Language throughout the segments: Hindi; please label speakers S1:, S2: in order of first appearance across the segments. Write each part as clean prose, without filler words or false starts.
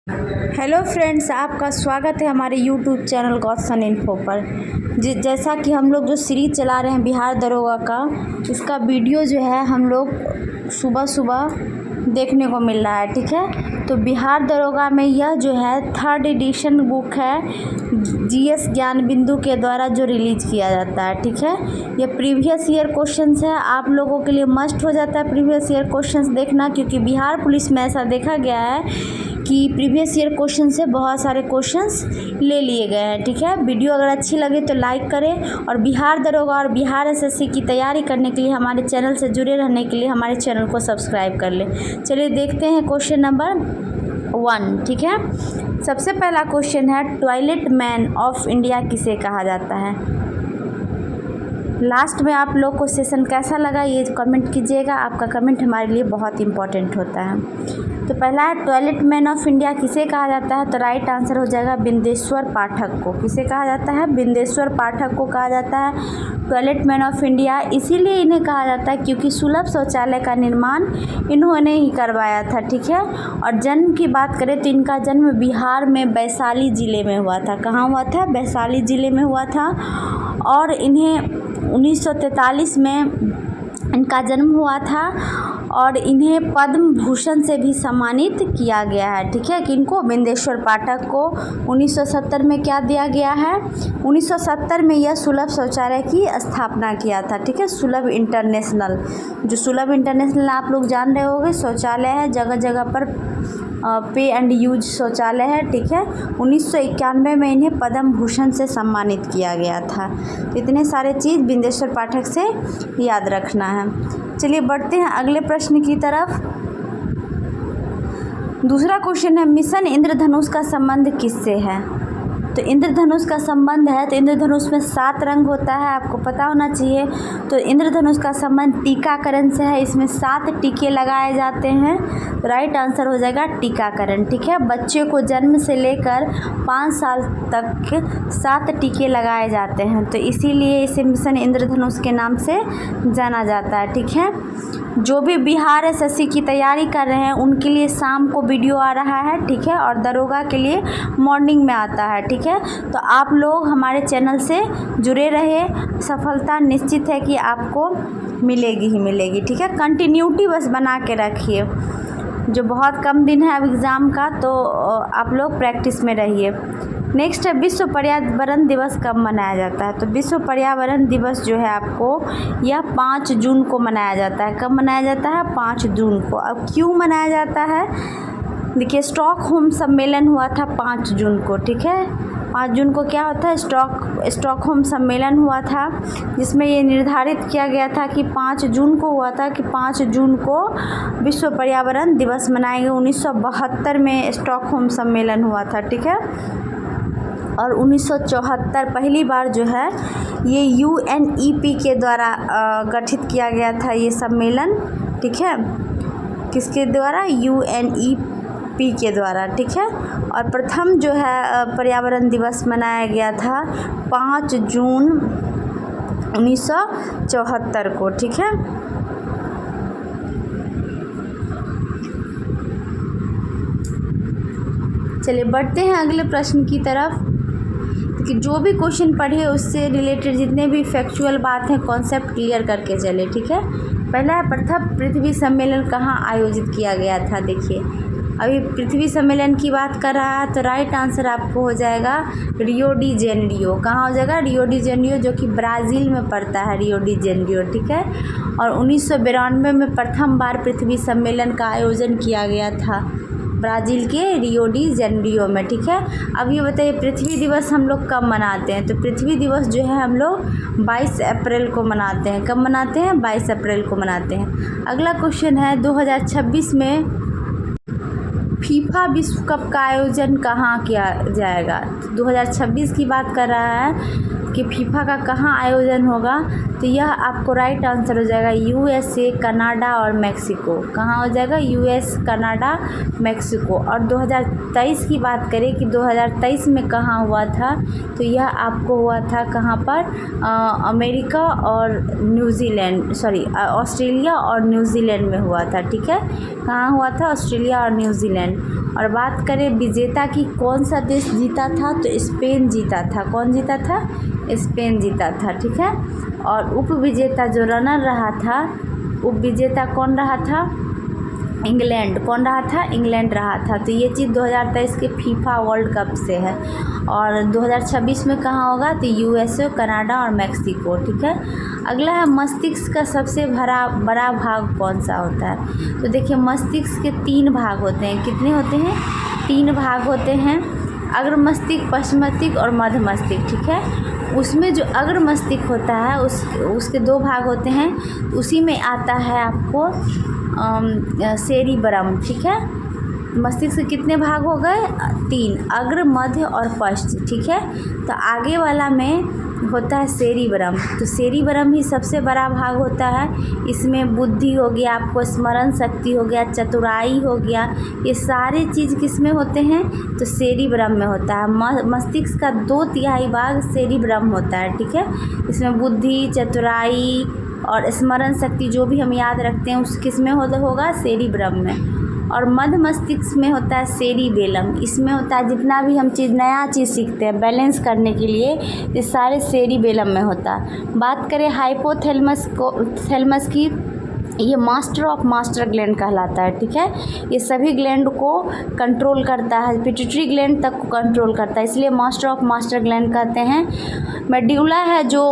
S1: हेलो फ्रेंड्स, आपका स्वागत है हमारे यूट्यूब चैनल गॉसन इन्फो पर। जैसा कि हम लोग जो सीरीज चला रहे हैं बिहार दरोगा का, इसका वीडियो जो है हम लोग सुबह सुबह देखने को मिल रहा है। ठीक है, तो बिहार दरोगा में यह जो है 3rd एडिशन बुक है जीएस ज्ञान बिंदु के द्वारा जो रिलीज किया जाता है। ठीक है, ये प्रीवियस ईयर क्वेश्चंस है, आप लोगों के लिए मस्ट हो जाता है प्रीवियस ईयर क्वेश्चंस देखना, क्योंकि बिहार पुलिस में ऐसा देखा गया है कि प्रीवियस ईयर क्वेश्चन से बहुत सारे क्वेश्चंस ले लिए गए हैं। ठीक है, वीडियो अगर अच्छी लगे तो लाइक करें, और बिहार दरोगा और बिहार एसएससी की तैयारी करने के लिए हमारे चैनल से जुड़े रहने के लिए हमारे चैनल को सब्सक्राइब कर लें। चलिए देखते हैं क्वेश्चन नंबर 1। ठीक है, सबसे पहला क्वेश्चन है, टॉयलेट मैन ऑफ इंडिया किसे कहा जाता है। लास्ट में आप लोग को सेशन कैसा लगा ये कमेंट कीजिएगा, आपका कमेंट हमारे लिए बहुत इंपॉर्टेंट होता है। तो पहला है, टॉयलेट मैन ऑफ इंडिया किसे कहा जाता है, तो राइट आंसर हो जाएगा बिंदेश्वर पाठक को। किसे कहा जाता है, बिंदेश्वर पाठक को कहा जाता है टॉयलेट मैन ऑफ इंडिया। इसीलिए इन्हें कहा जाता है क्योंकि सुलभ शौचालय का निर्माण इन्होंने ही करवाया था। ठीक है, और जन्म की बात करें तो इनका जन्म बिहार में वैशाली ज़िले में हुआ था। कहाँ हुआ था, वैशाली ज़िले में हुआ था, और इन्हें 1943 में इनका जन्म हुआ था, और इन्हें पद्म भूषण से भी सम्मानित किया गया है। ठीक है, कि इनको बिंदेश्वर पाठक को 1970 में क्या दिया गया है, 1970 में यह सुलभ शौचालय की स्थापना किया था। ठीक है, सुलभ इंटरनेशनल, जो सुलभ इंटरनेशनल आप लोग जान रहे होंगे, शौचालय है जगह जगह पर, पे एंड यूज शौचालय है। ठीक है, 1991 में इन्हें पद्म भूषण से सम्मानित किया गया था। तो इतने सारे चीज़ बिंदेश्वर पाठक से याद रखना है। चलिए बढ़ते हैं अगले प्रश्न की तरफ। दूसरा क्वेश्चन है, मिशन इंद्रधनुष का संबंध किससे है। तो इंद्रधनुष का संबंध है, तो इंद्रधनुष में 7 रंग होता है, आपको पता होना चाहिए। तो इंद्रधनुष का संबंध टीकाकरण से है, इसमें 7 टीके लगाए जाते हैं। तो राइट आंसर हो जाएगा टीकाकरण। ठीक है, बच्चे को जन्म से लेकर 5 साल तक 7 टीके लगाए जाते हैं, तो इसीलिए इसे मिशन इंद्रधनुष के नाम से जाना जाता है। ठीक है, जो भी बिहार एसएससी की तैयारी कर रहे हैं उनके लिए शाम को वीडियो आ रहा है। ठीक है, और दरोगा के लिए मॉर्निंग में आता है। ठीक है, तो आप लोग हमारे चैनल से जुड़े रहे, सफलता निश्चित है कि आपको मिलेगी ही मिलेगी। ठीक है, कंटिन्यूटी बस बना के रखिए, जो बहुत कम दिन है अब एग्ज़ाम का, तो आप लोग प्रैक्टिस में रहिए। नेक्स्ट है, विश्व पर्यावरण दिवस कब मनाया जाता है। तो विश्व पर्यावरण दिवस जो है आपको, यह 5 जून को मनाया जाता है। कब मनाया जाता है, 5 जून को। अब क्यों मनाया जाता है, देखिए, स्टॉकहोम सम्मेलन हुआ था 5 जून को। ठीक है, 5 जून को क्या होता है, स्टॉकहोम सम्मेलन हुआ था, जिसमें ये निर्धारित किया गया था कि 5 जून को हुआ था कि 5 जून को विश्व पर्यावरण दिवस मनाएंगे। 1972 में स्टॉकहोम सम्मेलन हुआ था। ठीक है, और 1974 पहली बार जो है ये UNEP के द्वारा गठित किया गया था ये सम्मेलन। ठीक है, किसके द्वारा, UNEP के द्वारा। ठीक है, और प्रथम जो है पर्यावरण दिवस मनाया गया था 5 जून 1974 को। ठीक है, चलिए बढ़ते हैं अगले प्रश्न की तरफ, कि जो भी क्वेश्चन पढ़े उससे रिलेटेड जितने भी फैक्चुअल बात हैं कॉन्सेप्ट क्लियर करके चले। ठीक है, पहला है, प्रथम पृथ्वी सम्मेलन कहाँ आयोजित किया गया था। देखिए, अभी पृथ्वी सम्मेलन की बात कर रहा है, तो राइट आंसर आपको हो जाएगा रियो डी जेनेरियो। कहाँ हो जाएगा, रियो डी जेनेरियो, जो कि ब्राज़ील में पड़ता है, रियो डी जेनेरियो। ठीक है, और 1992 में प्रथम बार पृथ्वी सम्मेलन का आयोजन किया गया था ब्राज़ील के रियो डी जेनेरियो में। ठीक है, अब ये बताइए पृथ्वी दिवस हम लोग कब मनाते हैं। तो पृथ्वी दिवस जो है हम लोग 22 अप्रैल को मनाते हैं। कब मनाते हैं, 22 अप्रैल को मनाते हैं। अगला क्वेश्चन है, 2026 में फीफा विश्व कप का आयोजन कहाँ किया जाएगा। 2026 की बात कर रहा है कि फीफा का कहाँ आयोजन होगा, तो यह आपको राइट आंसर हो जाएगा USA, कनाडा और मैक्सिको। कहाँ हो जाएगा? US, Canada, Mexico. और 2023 की बात करें कि 2023 में कहाँ हुआ था, तो यह आपको हुआ था कहाँ पर? अमेरिका और न्यूजीलैंड, सॉरी ऑस्ट्रेलिया और न्यूजीलैंड में हुआ था। ठीक है, कहाँ हुआ था? ऑस्ट्रेलिया और न्यूजीलैंड। और बात करें विजेता की, कौन सा देश जीता था, तो स्पेन जीता था। कौन जीता था? स्पेन जीता था। ठीक है, और उप विजेता जो रनर रहा था, उप विजेता कौन रहा था? इंग्लैंड। कौन रहा था? इंग्लैंड रहा था। तो ये चीज़ 2023 के फीफा वर्ल्ड कप से है। और 2026 में कहाँ होगा? तो USA, कनाडा और मैक्सिको। ठीक है, अगला है मस्तिष्क का सबसे बड़ा भाग कौन सा होता है? तो देखिए मस्तिष्क के 3 भाग होते हैं। कितने होते हैं? 3 भाग होते हैं, अग्र मस्तिष्क, पश्च मस्तिष्क और मध्य मस्तिष्क। ठीक है, उसमें जो अग्र मस्तिष्क होता है उसके 2 भाग होते हैं, उसी में आता है आपको सेरिब्रम। ठीक है, मस्तिष्क के कितने भाग हो गए? 3, अग्र, मध्य और पश्च। ठीक है, तो आगे वाला में होता है सेरिब्रम। तो सेरिब्रम ही सबसे बड़ा भाग होता है। इसमें बुद्धि हो गया, आपको स्मरण शक्ति हो गया, चतुराई हो गया, ये सारे चीज़ किस में होते हैं? तो सेरिब्रम में होता है। मस्तिष्क का 2/3 भाग सेरिब्रम होता है। ठीक है, इसमें बुद्धि, चतुराई और स्मरण शक्ति जो भी हम याद रखते हैं उस किस में होगा? सेरिब्रम में। और मध्य मस्तिष्क में होता है सेरिबेलम। इसमें होता है जितना भी हम नया चीज़ सीखते हैं बैलेंस करने के लिए, ये सारे सेरिबेलम में होता है। बात करें हाइपोथैलेमस की, ये मास्टर ऑफ मास्टर ग्लैंड कहलाता है। ठीक है, ये सभी ग्लैंड को कंट्रोल करता है, पिट्यूटरी ग्लैंड तक को कंट्रोल करता है, इसलिए मास्टर ऑफ मास्टर ग्लैंड कहते हैं। मेड्यूला है जो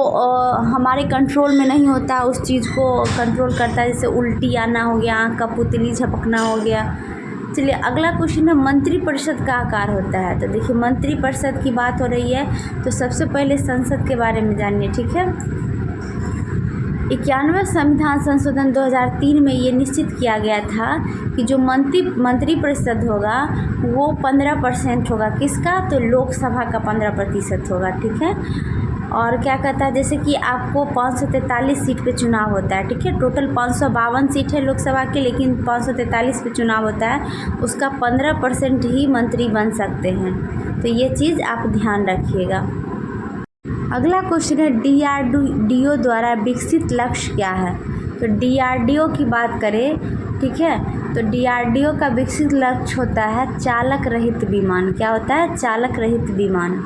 S1: हमारे कंट्रोल में नहीं होता, उस चीज़ को कंट्रोल करता है, जैसे उल्टी आना हो गया, आँख का पुतली झपकना हो गया। चलिए अगला क्वेश्चन है मंत्रिपरिषद का आकार होता है। तो देखिए मंत्रिपरिषद की बात हो रही है, तो सबसे पहले संसद के बारे में जानिए। ठीक है, 91वें संविधान संशोधन 2003 में ये निश्चित किया गया था कि जो मंत्रिपरिषद होगा वो 15% होगा। किसका? तो लोकसभा का 15% होगा। ठीक है, और क्या कहता है, जैसे कि आपको 543 सीट पे चुनाव होता है। ठीक है, टोटल 552 सीट है लोकसभा के, लेकिन 543 पे चुनाव होता है, उसका 15% ही मंत्री बन सकते हैं। तो ये चीज़ आप ध्यान रखिएगा। अगला क्वेश्चन है DRDO द्वारा विकसित लक्ष्य क्या है? तो DRDO की बात करें, ठीक है, तो DRDO का विकसित लक्ष्य होता है चालक रहित विमान। क्या होता है? चालक रहित विमान।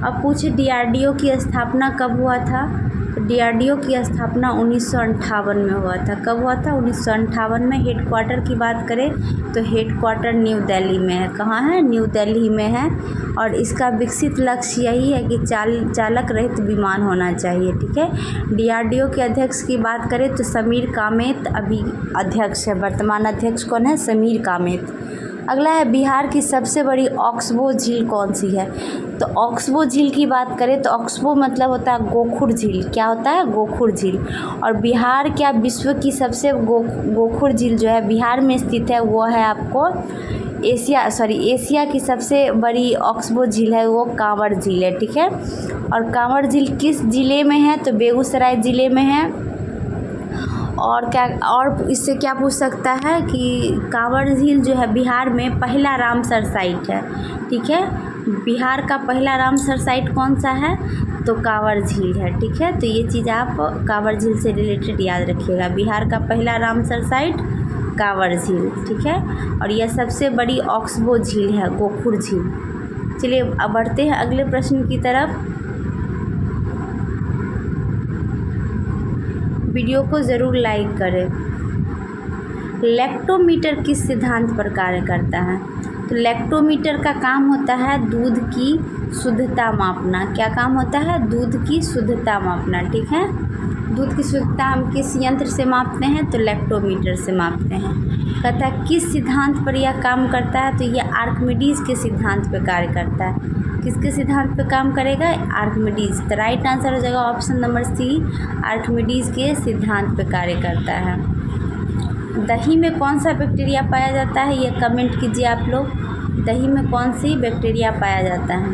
S1: अब पूछे DRDO की स्थापना कब हुआ था? तो DRDO की स्थापना 1958 में हुआ था। कब हुआ था? 1958 में। हेडक्वार्टर की बात करें तो हेडक्वार्टर न्यू दिल्ली में है। कहाँ है? न्यू दिल्ली में है। और इसका विकसित लक्ष्य यही है कि चालक रहित विमान होना चाहिए। ठीक है, DRDO के अध्यक्ष की बात करें तो समीर कामेत अभी अध्यक्ष है। वर्तमान अध्यक्ष कौन है? समीर कामेत। अगला है बिहार की सबसे बड़ी ऑक्सबो झील कौन सी है? तो ऑक्सबो झील की बात करें तो ऑक्सबो मतलब होता है गोखुर झील। क्या होता है? गोखुर झील। और बिहार क्या विश्व की सबसे गोखुर झील जो है बिहार में स्थित है, वो है आपको एशिया की सबसे बड़ी ऑक्सबो झील है, वो कांवड़ झील है। ठीक है, और कांवड़ झील किस ज़िले में है? तो बेगूसराय ज़िले में है। और क्या, और इससे क्या पूछ सकता है कि कांवड़ झील जो है बिहार में पहला रामसर साइट है। ठीक है, बिहार का पहला रामसर साइट कौन सा है? तो कांवड़ झील है। ठीक है, तो ये चीज़ आप कांवड़ झील से रिलेटेड याद रखिएगा। बिहार का पहला रामसर साइट कांवड़ झील। ठीक है, और यह सबसे बड़ी ऑक्सबो झील है, गोखुर झील। चलिए अब बढ़ते हैं अगले प्रश्न की तरफ। वीडियो को ज़रूर लाइक करें। लैक्टोमीटर किस सिद्धांत पर कार्य करता है? तो लैक्टोमीटर का काम होता है दूध की शुद्धता मापना। क्या काम होता है? दूध की शुद्धता मापना। ठीक है, दूध की शुद्धता हम किस यंत्र से मापते हैं? तो लैक्टोमीटर से मापते हैं। कहता है किस सिद्धांत पर यह काम करता है? तो यह आर्किमिडीज के सिद्धांत पर कार्य करता है। किसके सिद्धांत पे काम करेगा? आर्किमिडीज। तो राइट आंसर हो जाएगा ऑप्शन नंबर सी, आर्किमिडीज के सिद्धांत पे कार्य करता है। दही में कौन सा बैक्टीरिया पाया जाता है? ये कमेंट कीजिए आप लोग, दही में कौन सी बैक्टीरिया पाया जाता है?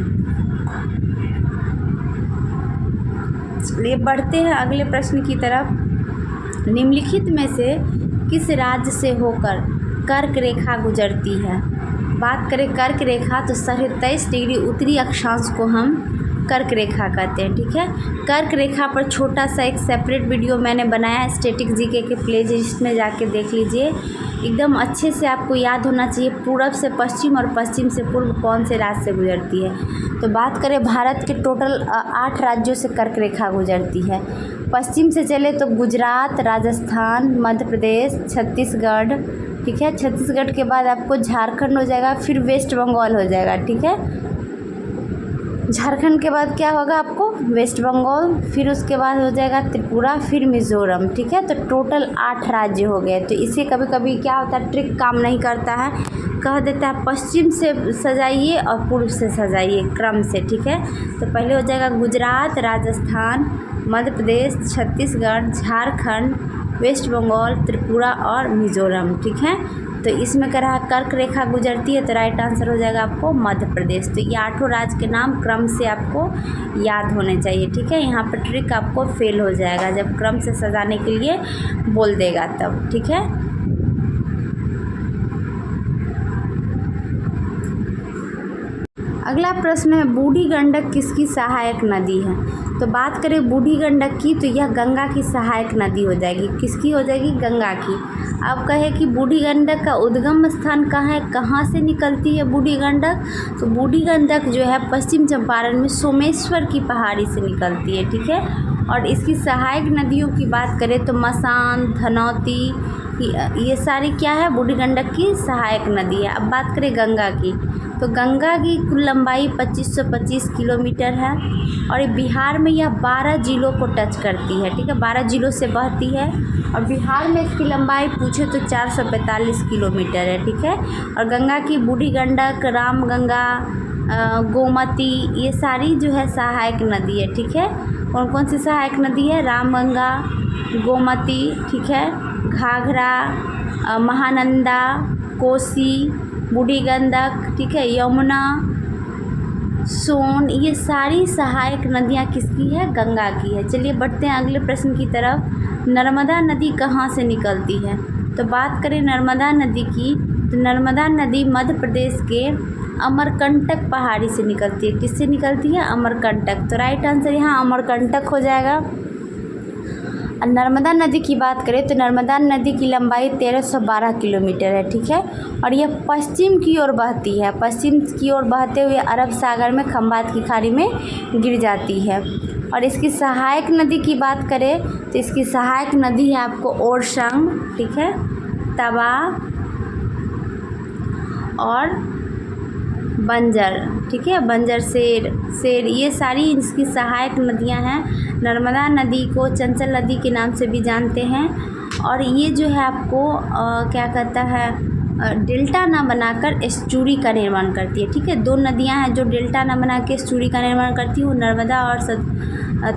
S1: चलिए बढ़ते हैं अगले प्रश्न की तरफ। निम्नलिखित में से किस राज्य से होकर कर्क रेखा गुजरती है? बात करें कर्क रेखा तो 23.5 डिग्री उत्तरी अक्षांश को हम कर्क रेखा कहते हैं। ठीक है, कर्क रेखा पर छोटा सा एक सेपरेट वीडियो मैंने बनाया, स्टैटिक जीके के प्लेलिस्ट में जाके देख लीजिए। एकदम अच्छे से आपको याद होना चाहिए पूरब से पश्चिम और पश्चिम से पूर्व कौन से राज्य से गुजरती है। तो बात करें भारत के टोटल 8 राज्यों से कर्क रेखा गुजरती है। पश्चिम से चले तो गुजरात, राजस्थान, मध्य प्रदेश, छत्तीसगढ़। ठीक है, छत्तीसगढ़ के बाद आपको झारखंड हो जाएगा, फिर वेस्ट बंगाल हो जाएगा। ठीक है, झारखंड के बाद क्या होगा आपको वेस्ट बंगाल, फिर उसके बाद हो जाएगा त्रिपुरा, फिर मिज़ोरम। ठीक है, तो टोटल 8 राज्य हो गए। तो इसे कभी कभी क्या होता है, ट्रिक काम नहीं करता है, कह देता है पश्चिम से सजाइए और पूर्व से सजाइए क्रम से। ठीक है, तो पहले हो जाएगा गुजरात, राजस्थान, मध्य प्रदेश, छत्तीसगढ़, झारखंड, वेस्ट बंगाल, त्रिपुरा और मिज़ोरम। ठीक है, तो इसमें कह रहा है कर्क रेखा गुजरती है, तो राइट आंसर हो जाएगा आपको मध्य प्रदेश। तो ये 8 राज्य के नाम क्रम से आपको याद होने चाहिए। ठीक है, यहाँ पर ट्रिक आपको फेल हो जाएगा जब क्रम से सजाने के लिए बोल देगा तब। ठीक है, अगला प्रश्न है बूढ़ी गंडक किसकी सहायक नदी है? तो बात करें बूढ़ी गंडक की तो यह गंगा की सहायक नदी हो जाएगी। किसकी हो जाएगी? गंगा की। अब कहे कि बूढ़ी गंडक का उद्गम स्थान कहाँ है, कहाँ से निकलती है बूढ़ी गंडक? तो बूढ़ी गंडक जो है पश्चिम चंपारण में सोमेश्वर की पहाड़ी से निकलती है। ठीक है, और इसकी सहायक नदियों की बात करें तो मसान, धनौती, ये सारी क्या है बूढ़ी गंडक की सहायक नदी है। अब बात करें गंगा की तो गंगा की कुल लंबाई 2525 किलोमीटर है और बिहार में यह 12 जिलों को टच करती है। ठीक है, 12 जिलों से बहती है और बिहार में इसकी लंबाई पूछे तो 445 किलोमीटर है। ठीक है, और गंगा की बूढ़ी गंडक, राम गंगा, गोमती, ये सारी जो है सहायक नदी है। ठीक है, कौन कौन सी सहायक नदी है? राम गंगा, गोमती, ठीक है, घाघरा, महानंदा, कोसी, बूढ़ी गंडक, ठीक है, यमुना, सोन, ये सारी सहायक नदियाँ किसकी है? गंगा की है। चलिए बढ़ते हैं अगले प्रश्न की तरफ। नर्मदा नदी कहाँ से निकलती है? तो बात करें नर्मदा नदी की तो नर्मदा नदी मध्य प्रदेश के अमरकंटक पहाड़ी से निकलती है। किससे निकलती है? अमरकंटक। तो राइट आंसर यहाँ अमरकंटक हो जाएगा। नर्मदा नदी की बात करें तो नर्मदा नदी की लंबाई 1312 किलोमीटर है। ठीक है, और यह पश्चिम की ओर बहती है। पश्चिम की ओर बहते हुए अरब सागर में खंबात की खाड़ी में गिर जाती है। और इसकी सहायक नदी की बात करें तो इसकी सहायक नदी है आपको ओरसंग, ठीक है, तवा और बंजर। ठीक है, बंजर, शेर, ये सारी इसकी सहायक नदियां हैं। नर्मदा नदी को चंचल नदी के नाम से भी जानते हैं और ये जो है आपको क्या कहता है डेल्टा ना बनाकर एस्चुरी का निर्माण करती है। ठीक है, 2 नदियां हैं जो डेल्टा ना बना के एस्चुरी का निर्माण करती है, वो नर्मदा और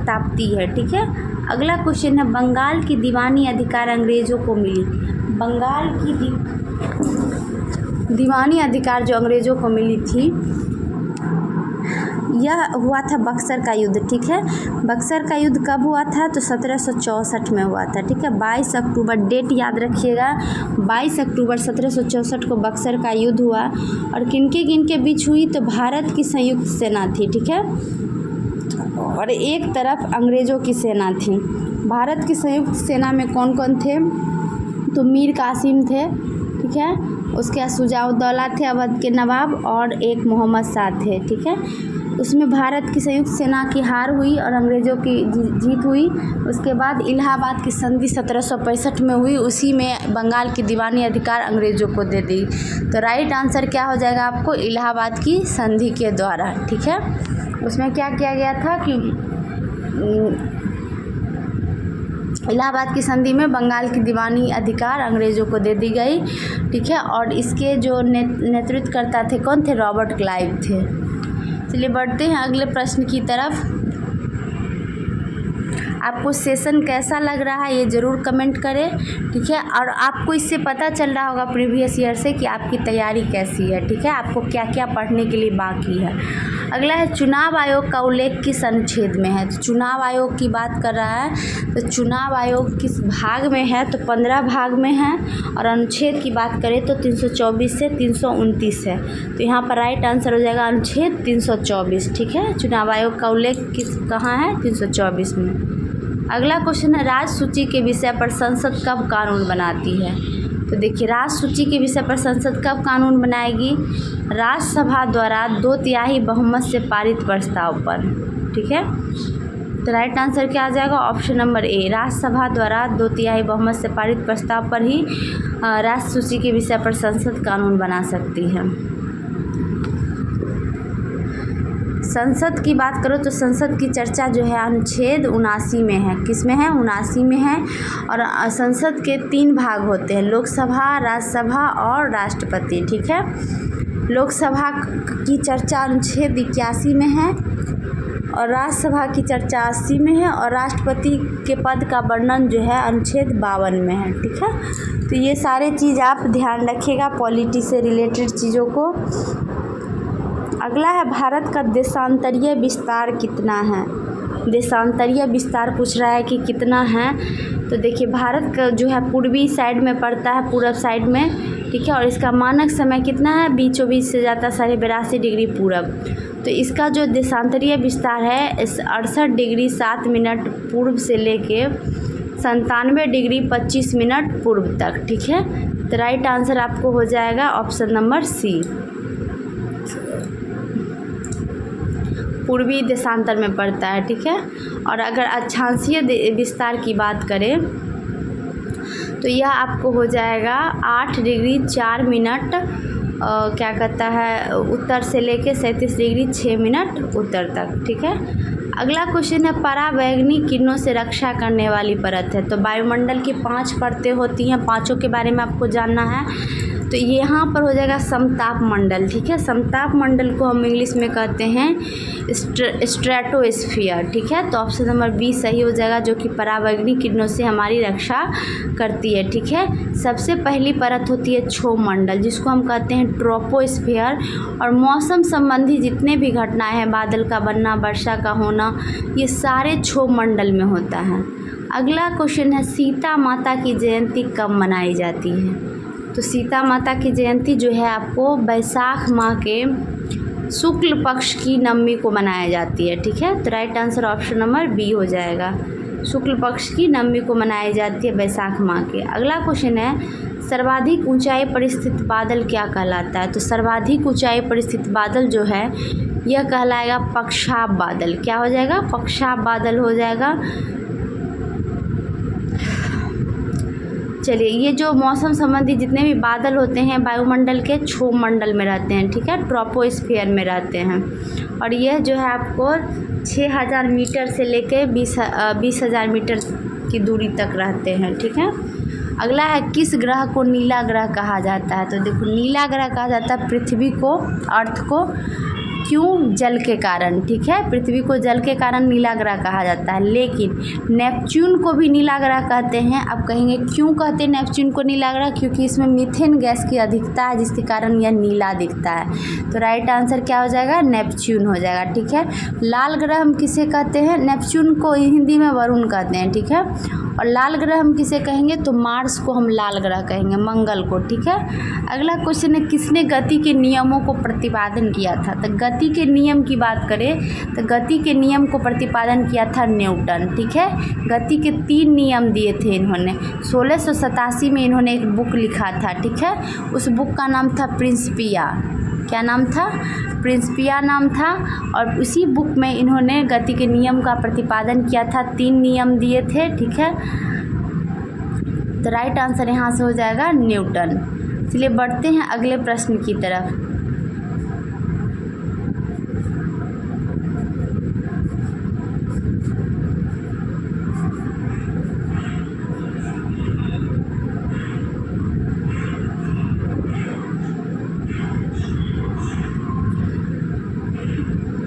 S1: ताप्ती है। ठीक है, अगला क्वेश्चन है बंगाल की दीवानी अधिकार अंग्रेज़ों को मिली। बंगाल की दीवानी अधिकार जो अंग्रेज़ों को मिली थी यह हुआ था बक्सर का युद्ध। ठीक है, बक्सर का युद्ध कब हुआ था? तो 1764 में हुआ था। ठीक है, 22 अक्टूबर, डेट याद रखिएगा, 22 अक्टूबर 1764 को बक्सर का युद्ध हुआ। और किनके बीच हुई? तो भारत की संयुक्त सेना थी। ठीक है, और एक तरफ अंग्रेज़ों की सेना थी। भारत की संयुक्त सेना में कौन कौन थे? तो मीर कासिम थे। ठीक है, उसके बाद शुजाउद्दौला थे अवध के नवाब और एक मोहम्मद शाह थे। ठीक है, उसमें भारत की संयुक्त सेना की हार हुई और अंग्रेज़ों की जीत हुई। उसके बाद इलाहाबाद की संधि 1765 में हुई, उसी में बंगाल की दीवानी अधिकार अंग्रेज़ों को दे दी। तो राइट आंसर क्या हो जाएगा आपको? इलाहाबाद की संधि के द्वारा। ठीक है, उसमें क्या किया गया था कि इलाहाबाद की संधि में बंगाल की दीवानी अधिकार अंग्रेज़ों को दे दी गई। ठीक है, और इसके जो नेतृत्व करता थे कौन थे? रॉबर्ट क्लाइव थे। चलिए बढ़ते हैं अगले प्रश्न की तरफ। आपको सेशन कैसा लग रहा है ये ज़रूर कमेंट करें। ठीक है, और आपको इससे पता चल रहा होगा प्रीवियस ईयर से कि आपकी तैयारी कैसी है। ठीक है, आपको क्या क्या पढ़ने के लिए बाकी है। अगला है चुनाव आयोग का उल्लेख किस अनुच्छेद में है। तो चुनाव आयोग की बात कर रहा है, तो चुनाव आयोग किस भाग में है, तो 15 भाग में है। और अनुच्छेद की बात करें तो 324 से 329 है। तो यहाँ पर राइट आंसर हो जाएगा अनुच्छेद 324। ठीक है, चुनाव आयोग का उल्लेख कहाँ है, 324 में। अगला क्वेश्चन है राज्य सूची के विषय पर संसद कब कानून बनाती है। तो देखिए, राज्य सूची के विषय पर संसद कब कानून बनाएगी, राज्यसभा द्वारा 2/3 बहुमत से पारित प्रस्ताव पर। ठीक है, तो राइट आंसर क्या आ जाएगा, ऑप्शन नंबर ए, राज्यसभा द्वारा 2/3 बहुमत से पारित प्रस्ताव पर ही राज्य सूची के विषय पर संसद कानून बना सकती है। संसद की बात करो तो संसद की चर्चा जो है अनुच्छेद 79 में है। किस में है, 79 में है। और संसद के 3 भाग होते हैं, लोकसभा, राज्यसभा और राष्ट्रपति। ठीक है, लोकसभा की चर्चा अनुच्छेद 81 में है और राज्यसभा की चर्चा 80 में है और राष्ट्रपति के पद का वर्णन जो है अनुच्छेद 52 में है। ठीक है, तो ये सारे चीज़ आप ध्यान रखिएगा, पॉलिटी से रिलेटेड चीज़ों को। अगला है भारत का देशांतरीय विस्तार कितना है। देशांतरीय विस्तार पूछ रहा है कि कितना है। तो देखिए, भारत का जो है पूर्वी साइड में पड़ता है, पूरब साइड में। ठीक है, और इसका मानक समय कितना है, 20-24 से जाता 82.5 डिग्री पूरब। तो इसका जो देशांतरीय विस्तार है 68 डिग्री 7 मिनट पूर्व से लेके 97 डिग्री 25 मिनट पूर्व तक। ठीक है, तो राइट आंसर आपको हो जाएगा ऑप्शन नंबर सी, पूर्वी देशांतर में पड़ता है। ठीक है, और अगर अक्षांशीय विस्तार की बात करें तो यह आपको हो जाएगा 8 डिग्री 4 मिनट क्या कहता है उत्तर से लेके 37 डिग्री 6 मिनट उत्तर तक। ठीक है, अगला क्वेश्चन है पराबैंगनी किरणों से रक्षा करने वाली परत है। तो वायुमंडल की 5 परतें होती हैं, पांचों के बारे में आपको जानना है। तो ये यहाँ पर हो जाएगा समताप मंडल। ठीक है, समताप मंडल को हम इंग्लिश में कहते हैं स्ट्रेटोस्फीयर। ठीक है, तो ऑप्शन नंबर बी सही हो जाएगा, जो कि पराबैंगनी किरणों से हमारी रक्षा करती है। ठीक है, सबसे पहली परत होती है क्षोभ मंडल, जिसको हम कहते हैं ट्रोपोस्फीयर। और मौसम संबंधी जितने भी घटनाएं हैं, बादल का बनना, वर्षा का होना, ये सारे क्षोभ मंडल में होता है। अगला क्वेश्चन है सीता माता की जयंती कब मनाई जाती है। तो सीता माता की जयंती जो है आपको बैसाख माह के शुक्ल पक्ष की नवमी को मनाया जाती है। ठीक है, तो right answer option number B हो जाएगा, शुक्ल पक्ष की नवमी को मनाई जाती है बैसाख माह के। अगला क्वेश्चन है सर्वाधिक ऊंचाई पर स्थित बादल क्या कहलाता है। तो सर्वाधिक ऊंचाई पर स्थित बादल जो है यह कहलाएगा पक्षाप बादल। क्या हो जाएगा, पक्षाप बादल हो जाएगा। चलिए, ये जो मौसम संबंधी जितने भी बादल होते हैं वायुमंडल के क्षोभ मंडल में रहते हैं। ठीक है, ट्रोपोस्फीयर में रहते हैं। और यह जो है आपको 6000 मीटर से लेके 20,000 मीटर की दूरी तक रहते हैं। ठीक है, अगला है किस ग्रह को नीला ग्रह कहा जाता है। तो देखो, नीला ग्रह कहा जाता है पृथ्वी को, अर्थ को। क्यों, जल के कारण। ठीक है, पृथ्वी को जल के कारण नीला ग्रह कहा जाता है। लेकिन नेपच्यून को भी नीला ग्रह कहते हैं। आप कहेंगे क्यों कहते हैं नेपच्यून को नीला ग्रह, क्योंकि इसमें मीथेन गैस की अधिकता है, जिसके कारण यह नीला दिखता है। तो राइट आंसर क्या हो जाएगा, नेपच्यून हो जाएगा। ठीक है, लाल ग्रह हम किसे कहते हैं, नेपच्यून को हिंदी में वरुण कहते हैं। ठीक है, और लाल ग्रह हम किसे कहेंगे, तो मार्स को हम लाल ग्रह कहेंगे, मंगल को। ठीक है, अगला क्वेश्चन है किसने गति के नियमों को प्रतिपादन किया था। तो गति के नियम की बात करें तो गति के नियम को प्रतिपादन किया था न्यूटन। ठीक है, गति के 3 नियम दिए थे इन्होंने। 1687 में इन्होंने एक बुक लिखा था। ठीक है, उस बुक का नाम था प्रिंसिपिया। क्या नाम था, प्रिंसिपिया नाम था। और उसी बुक में इन्होंने गति के नियम का प्रतिपादन किया था, 3 नियम दिए थे। ठीक है, तो राइट आंसर यहाँ से हो जाएगा न्यूटन। चलिए बढ़ते हैं अगले प्रश्न की तरफ।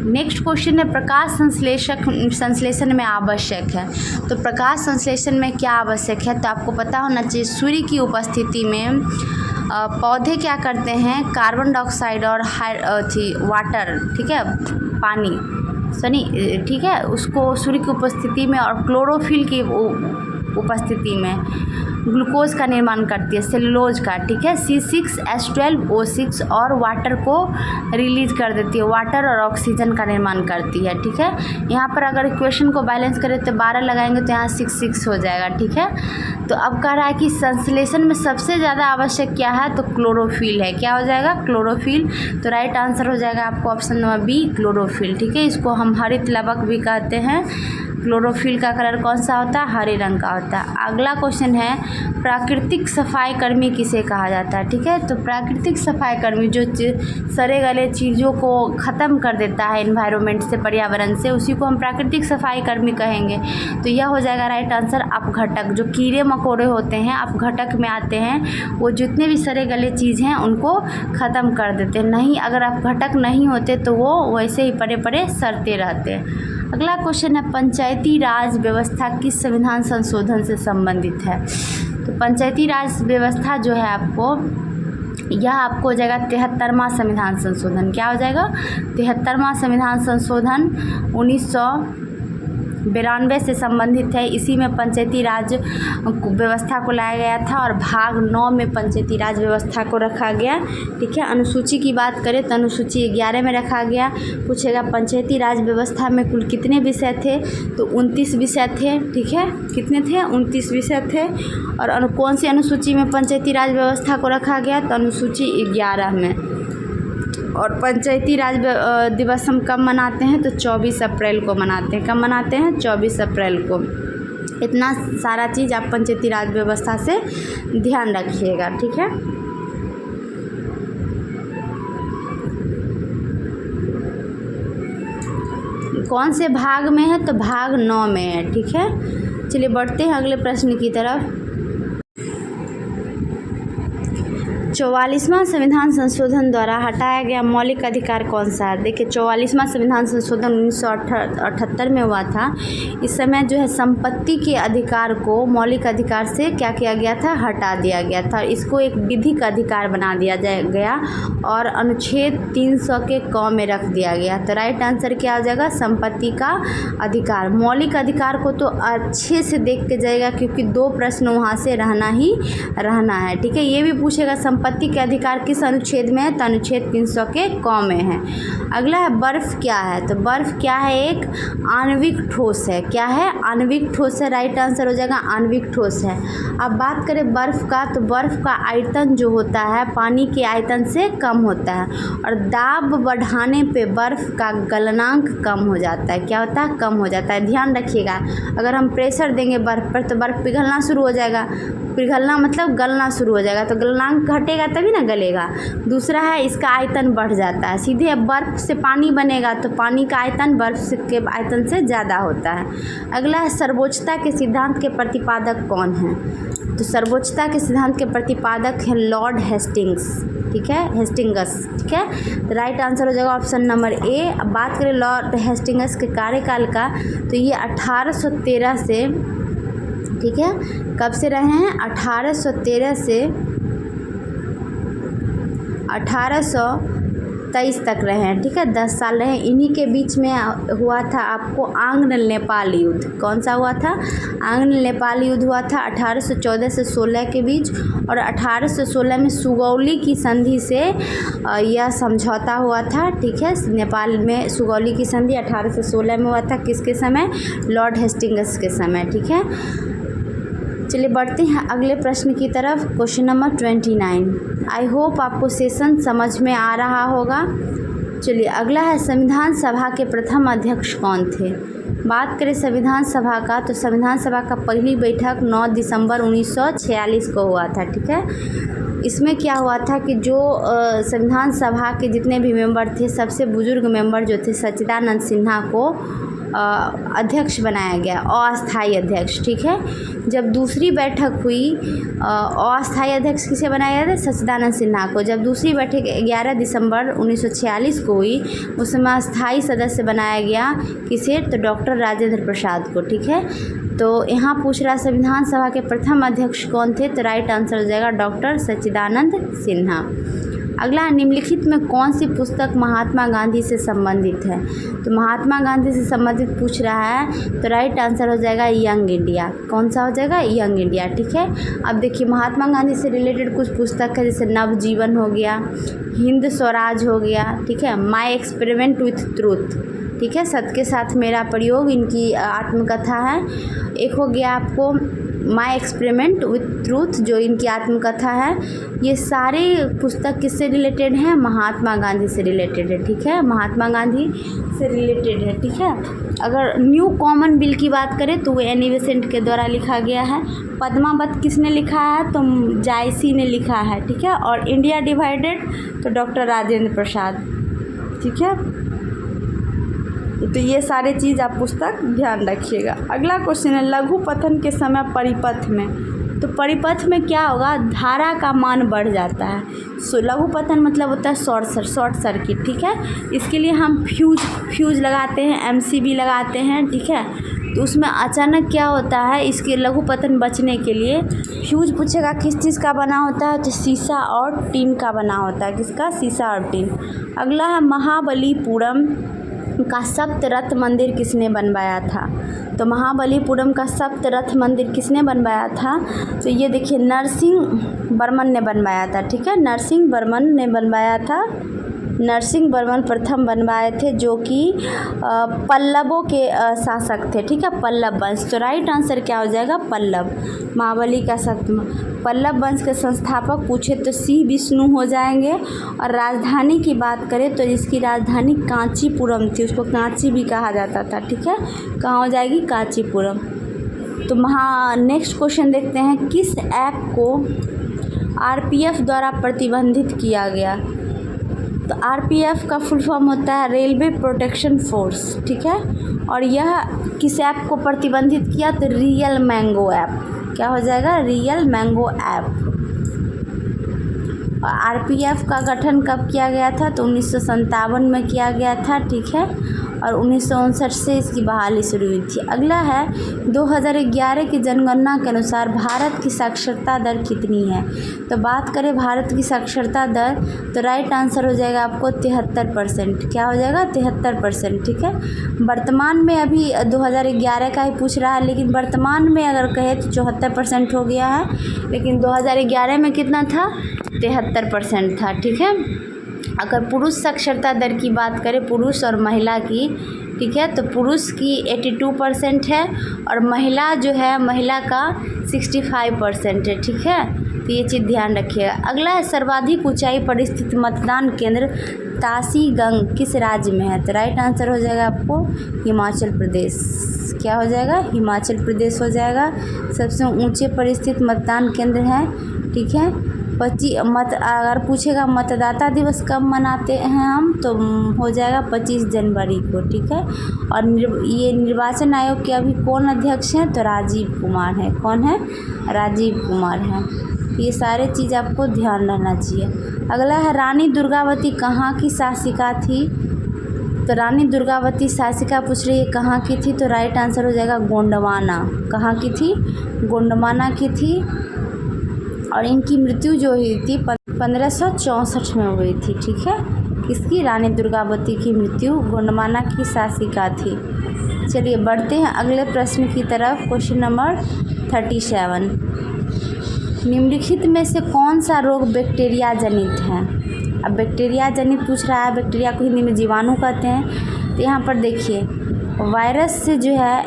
S1: नेक्स्ट क्वेश्चन है प्रकाश संश्लेषण में आवश्यक है। तो प्रकाश संश्लेषण में क्या आवश्यक है, तो आपको पता होना चाहिए सूर्य की उपस्थिति में पौधे क्या करते हैं, कार्बन डाइऑक्साइड और वाटर, ठीक है, पानी सनी, ठीक है, उसको सूर्य की उपस्थिति में और क्लोरोफिल की उपस्थिति में ग्लूकोज का निर्माण करती है, सेलुलोज का, ठीक है। C6H12O6 और वाटर को रिलीज कर देती है, वाटर और ऑक्सीजन का निर्माण करती है, ठीक है। यहाँ पर अगर इक्वेशन को बैलेंस करें तो 12 लगाएंगे तो यहाँ 6 हो जाएगा, ठीक है। तो अब कह रहा है कि संश्लेषण में सबसे ज़्यादा आवश्यक क्या है, तो क्लोरोफिल है। क्या हो जाएगा, क्लोरोफिल। तो राइट आंसर हो जाएगा आपको ऑप्शन नंबर बी, क्लोरोफिल, ठीक है। इसको हम हरित लवक भी कहते हैं। क्लोरोफिल का कलर कौन सा होता है, हरे रंग का होता है। अगला क्वेश्चन है, प्राकृतिक सफाई कर्मी किसे कहा जाता है, ठीक है। तो प्राकृतिक सफाई कर्मी जो सड़े गले चीज़ों को ख़त्म कर देता है एनवायरनमेंट से, पर्यावरण से, उसी को हम प्राकृतिक सफाई कर्मी कहेंगे। तो यह हो जाएगा राइट आंसर अपघटक। जो कीड़े मकोड़े होते हैं अपघटक में आते हैं, वो जितने भी सड़े गले चीज़ हैं उनको ख़त्म कर देते हैं। नहीं, अगर अपघटक नहीं होते तो वो वैसे ही पड़े पड़े सड़ते रहते हैं। अगला क्वेश्चन है, पंचायती राज व्यवस्था किस संविधान संशोधन से संबंधित है। तो पंचायती राज व्यवस्था जो है यह आपको हो जाएगा 73वां संविधान संशोधन। क्या हो जाएगा, 73वां संविधान संशोधन 1992 से संबंधित है। इसी में पंचायती राज व्यवस्था को लाया गया था और भाग 9 में पंचायती राज व्यवस्था को रखा गया, ठीक है। अनुसूची की बात करें तो अनुसूची 11 में रखा गया। पूछेगा पंचायती राज व्यवस्था में कुल कितने विषय थे, तो 29 विषय थे, ठीक है। कितने थे, 29 विषय थे। और कौन सी अनुसूची में पंचायती राज व्यवस्था को रखा गया, तो अनुसूची 11 में। और पंचायती राज दिवस हम कब मनाते हैं, तो 24 अप्रैल को मनाते हैं। कब मनाते हैं, 24 अप्रैल को। इतना सारा चीज़ आप पंचायती राज व्यवस्था से ध्यान रखिएगा, ठीक है। कौन से भाग में है, तो भाग 9 में है, ठीक है। चलिए बढ़ते हैं अगले प्रश्न की तरफ। 44वां संविधान संशोधन द्वारा हटाया गया मौलिक अधिकार कौन सा है। देखिए 44वां संविधान संशोधन 1978 में हुआ था। इस समय जो है संपत्ति के अधिकार को मौलिक अधिकार से क्या किया गया था, हटा दिया गया था। इसको एक विधिक अधिकार बना दिया गया और अनुच्छेद 300 के क में रख दिया गया। तो राइट आंसर क्या हो जाएगा, संपत्ति का अधिकार। मौलिक अधिकार को तो अच्छे से देख के जाएगा क्योंकि 2 प्रश्न वहाँ से रहना ही रहना है, ठीक है। ये भी पूछेगा संपत्ति के अधिकार किस अनुच्छेद में है, तो अनुच्छेद 300 के क में है। अगला है बर्फ क्या है, तो बर्फ क्या है, एक आणविक ठोस है। क्या है, आणविक ठोस है। राइट आंसर हो जाएगा आणविक ठोस है। अब बात करें बर्फ का, तो बर्फ का आयतन जो होता है पानी के आयतन से कम होता है और दाब बढ़ाने पे बर्फ का गलनांक कम हो जाता है। क्या होता है, कम हो जाता है। ध्यान रखिएगा, अगर हम प्रेशर देंगे बर्फ पर तो बर्फ पिघलना शुरू हो जाएगा। पिघलना मतलब गलना शुरू हो जाएगा, तो गलनांक घटेगा तभी ना गलेगा। दूसरा है इसका आयतन बढ़ जाता है। सीधे बर्फ से पानी बनेगा तो पानी का आयतन बर्फ के आयतन से ज़्यादा होता है। अगला है सर्वोच्चता के सिद्धांत के प्रतिपादक कौन है, तो सर्वोच्चता के सिद्धांत के प्रतिपादक हैं लॉर्ड हेस्टिंग्स, ठीक है, हेस्टिंगस, ठीक है। तो राइट आंसर हो जाएगा ऑप्शन नंबर ए। अब बात करें लॉर्ड हेस्टिंगस के कार्यकाल का, तो ये 1813 से, ठीक है, कब से रहे हैं, 1813 से 1823 तक रहे हैं, ठीक है, 10 साल रहे। इन्हीं के बीच में हुआ था आपको आंग्ल नेपाल युद्ध। कौन सा हुआ था, आंग्ल नेपाल युद्ध हुआ था 1814 से 16 के बीच। और 1816 में सुगौली की संधि से यह समझौता हुआ था, ठीक है। नेपाल में सुगौली की संधि 1816 में हुआ था, किसके समय, लॉर्ड हेस्टिंगस के समय, ठीक है। चलिए बढ़ते हैं अगले प्रश्न की तरफ। Question number 29। आई होप आपको सेशन समझ में आ रहा होगा। चलिए अगला है संविधान सभा के प्रथम अध्यक्ष कौन थे। बात करें संविधान सभा का, तो संविधान सभा का पहली बैठक 9 दिसंबर 1946 को हुआ था, ठीक है। इसमें क्या हुआ था कि जो संविधान सभा के जितने भी मेंबर थे, सबसे बुजुर्ग मेंबर जो थे सच्चिदानंद सिन्हा को अध्यक्ष बनाया गया, अस्थायी अध्यक्ष, ठीक है। जब दूसरी बैठक हुई, अस्थायी अध्यक्ष किसे बनाया गया था, सच्चिदानंद सिन्हा को। जब दूसरी बैठक 11 दिसंबर 1946 को हुई, उस समय अस्थायी सदस्य बनाया गया किसे, तो डॉक्टर राजेंद्र प्रसाद को, ठीक है। तो यहाँ पूछ रहा है संविधान सभा के प्रथम अध्यक्ष कौन थे, तो राइट आंसर हो जाएगा डॉक्टर सच्चिदानंद सिन्हा। अगला, निम्नलिखित में कौन सी पुस्तक महात्मा गांधी से संबंधित है, तो महात्मा गांधी से संबंधित पूछ रहा है, तो राइट आंसर हो जाएगा यंग इंडिया। कौन सा हो जाएगा, यंग इंडिया। ठीक है, अब देखिए महात्मा गांधी से रिलेटेड कुछ पुस्तक है, जैसे नवजीवन हो गया, हिंद स्वराज हो गया, ठीक है, माई एक्सपेरिमेंट विथ ट्रूथ, ठीक है, सत्य के साथ मेरा प्रयोग, इनकी आत्मकथा है। एक हो गया आपको माई एक्सपेरिमेंट विथ ट्रूथ, जो इनकी आत्मकथा है। ये सारे पुस्तक किससे रिलेटेड हैं, महात्मा गांधी से रिलेटेड है। ठीक है, महात्मा गांधी से रिलेटेड है। ठीक है, अगर न्यू कॉमन बिल की बात करें तो वो एनी बेसेंट के द्वारा लिखा गया है। पद्मावत किसने लिखा है, तो जायसी ने लिखा है। ठीक है, और इंडिया डिवाइडेड तो डॉक्टर राजेंद्र प्रसाद। ठीक है, तो ये सारे चीज़ आप पुस्तक ध्यान रखिएगा। अगला क्वेश्चन है, लघु पतन के समय परिपथ में, तो परिपथ में क्या होगा, धारा का मान बढ़ जाता है। लघु पतन मतलब होता है शॉर्ट सर्किट। ठीक है, इसके लिए हम फ्यूज लगाते हैं, एमसीबी लगाते हैं। ठीक है, तो उसमें अचानक क्या होता है, इसके लघु पतन बचने के लिए फ्यूज पूछेगा किस चीज़ का बना होता है, तो शीशा और टीन का बना होता है। किसका, शीशा और टीन। अगला है, महाबलीपुरम का सप्तरथ मंदिर किसने बनवाया था, तो महाबलीपुरम का सप्तरथ मंदिर किसने बनवाया था, तो ये देखिए नरसिंह वर्मन ने बनवाया था। ठीक है, नरसिंह वर्मन ने बनवाया था। नरसिंह वर्मन प्रथम बनवाए थे, जो कि पल्लवों के शासक थे। ठीक है, पल्लव वंश, तो राइट आंसर क्या हो जाएगा, पल्लव। महाबली का पल्लव वंश के संस्थापक पूछे तो सी विष्णु हो जाएंगे। और राजधानी की बात करें तो इसकी राजधानी कांचीपुरम थी, उसको कांची भी कहा जाता था। ठीक है, कहाँ हो जाएगी, कांचीपुरम। तो नेक्स्ट क्वेश्चन देखते हैं, किस ऐप को आरपीएफ द्वारा प्रतिबंधित किया गया, तो आरपीएफ का फुल फॉर्म होता है रेलवे प्रोटेक्शन फोर्स। ठीक है, और यह किस ऐप को प्रतिबंधित किया, तो रियल मैंगो ऐप। क्या हो जाएगा, रियल मैंगो ऐप। और आरपीएफ का गठन कब किया गया था, तो 1957 में किया गया था। ठीक है, और 1959 से इसकी बहाली शुरू हुई थी। अगला है, 2011 की जनगणना के अनुसार भारत की साक्षरता दर कितनी है, तो बात करें भारत की साक्षरता दर, तो राइट आंसर हो जाएगा आपको 73%। क्या हो जाएगा, 73%। ठीक है, वर्तमान में अभी 2011 का ही पूछ रहा है, लेकिन वर्तमान में अगर कहे तो 74% हो गया है, लेकिन 2011 में कितना था, 73% था। ठीक है, अगर पुरुष साक्षरता दर की बात करें, पुरुष और महिला की, ठीक है, तो पुरुष की 82% है और महिला जो है, महिला का 65% है। ठीक है, तो ये चीज़ ध्यान रखिएगा। अगला है, सर्वाधिक ऊंचाई पर स्थित मतदान केंद्र तासीगंग किस राज्य में है, तो राइट आंसर हो जाएगा आपको हिमाचल प्रदेश। क्या हो जाएगा, हिमाचल प्रदेश हो जाएगा। सबसे ऊंचे पर स्थित मतदान केंद्र है। ठीक है, अगर पूछेगा मतदाता दिवस कब मनाते हैं हम, तो हो जाएगा 25 जनवरी को। ठीक है, और ये निर्वाचन आयोग के अभी कौन अध्यक्ष हैं, तो राजीव कुमार हैं। कौन है, राजीव कुमार हैं। ये सारे चीज़ आपको ध्यान रहना चाहिए। अगला है, रानी दुर्गावती कहाँ की शासिका थी, तो रानी दुर्गावती शासिका पूछ रही है कहाँ की थी, तो राइट आंसर हो जाएगा गोंडवाना। कहाँ की थी, गोंडवाना की थी। और इनकी मृत्यु जो हुई थी 1564 में हुई थी। ठीक है, किसकी, रानी दुर्गावती की मृत्यु गोंडवाना की शासिका थी। चलिए बढ़ते हैं अगले प्रश्न की तरफ। क्वेश्चन नंबर 37, निम्नलिखित में से कौन सा रोग बैक्टीरिया जनित है। अब बैक्टीरिया जनित पूछ रहा है, बैक्टीरिया को हिंदी में जीवाणु कहते हैं। तो यहाँ पर देखिए, वायरस से जो है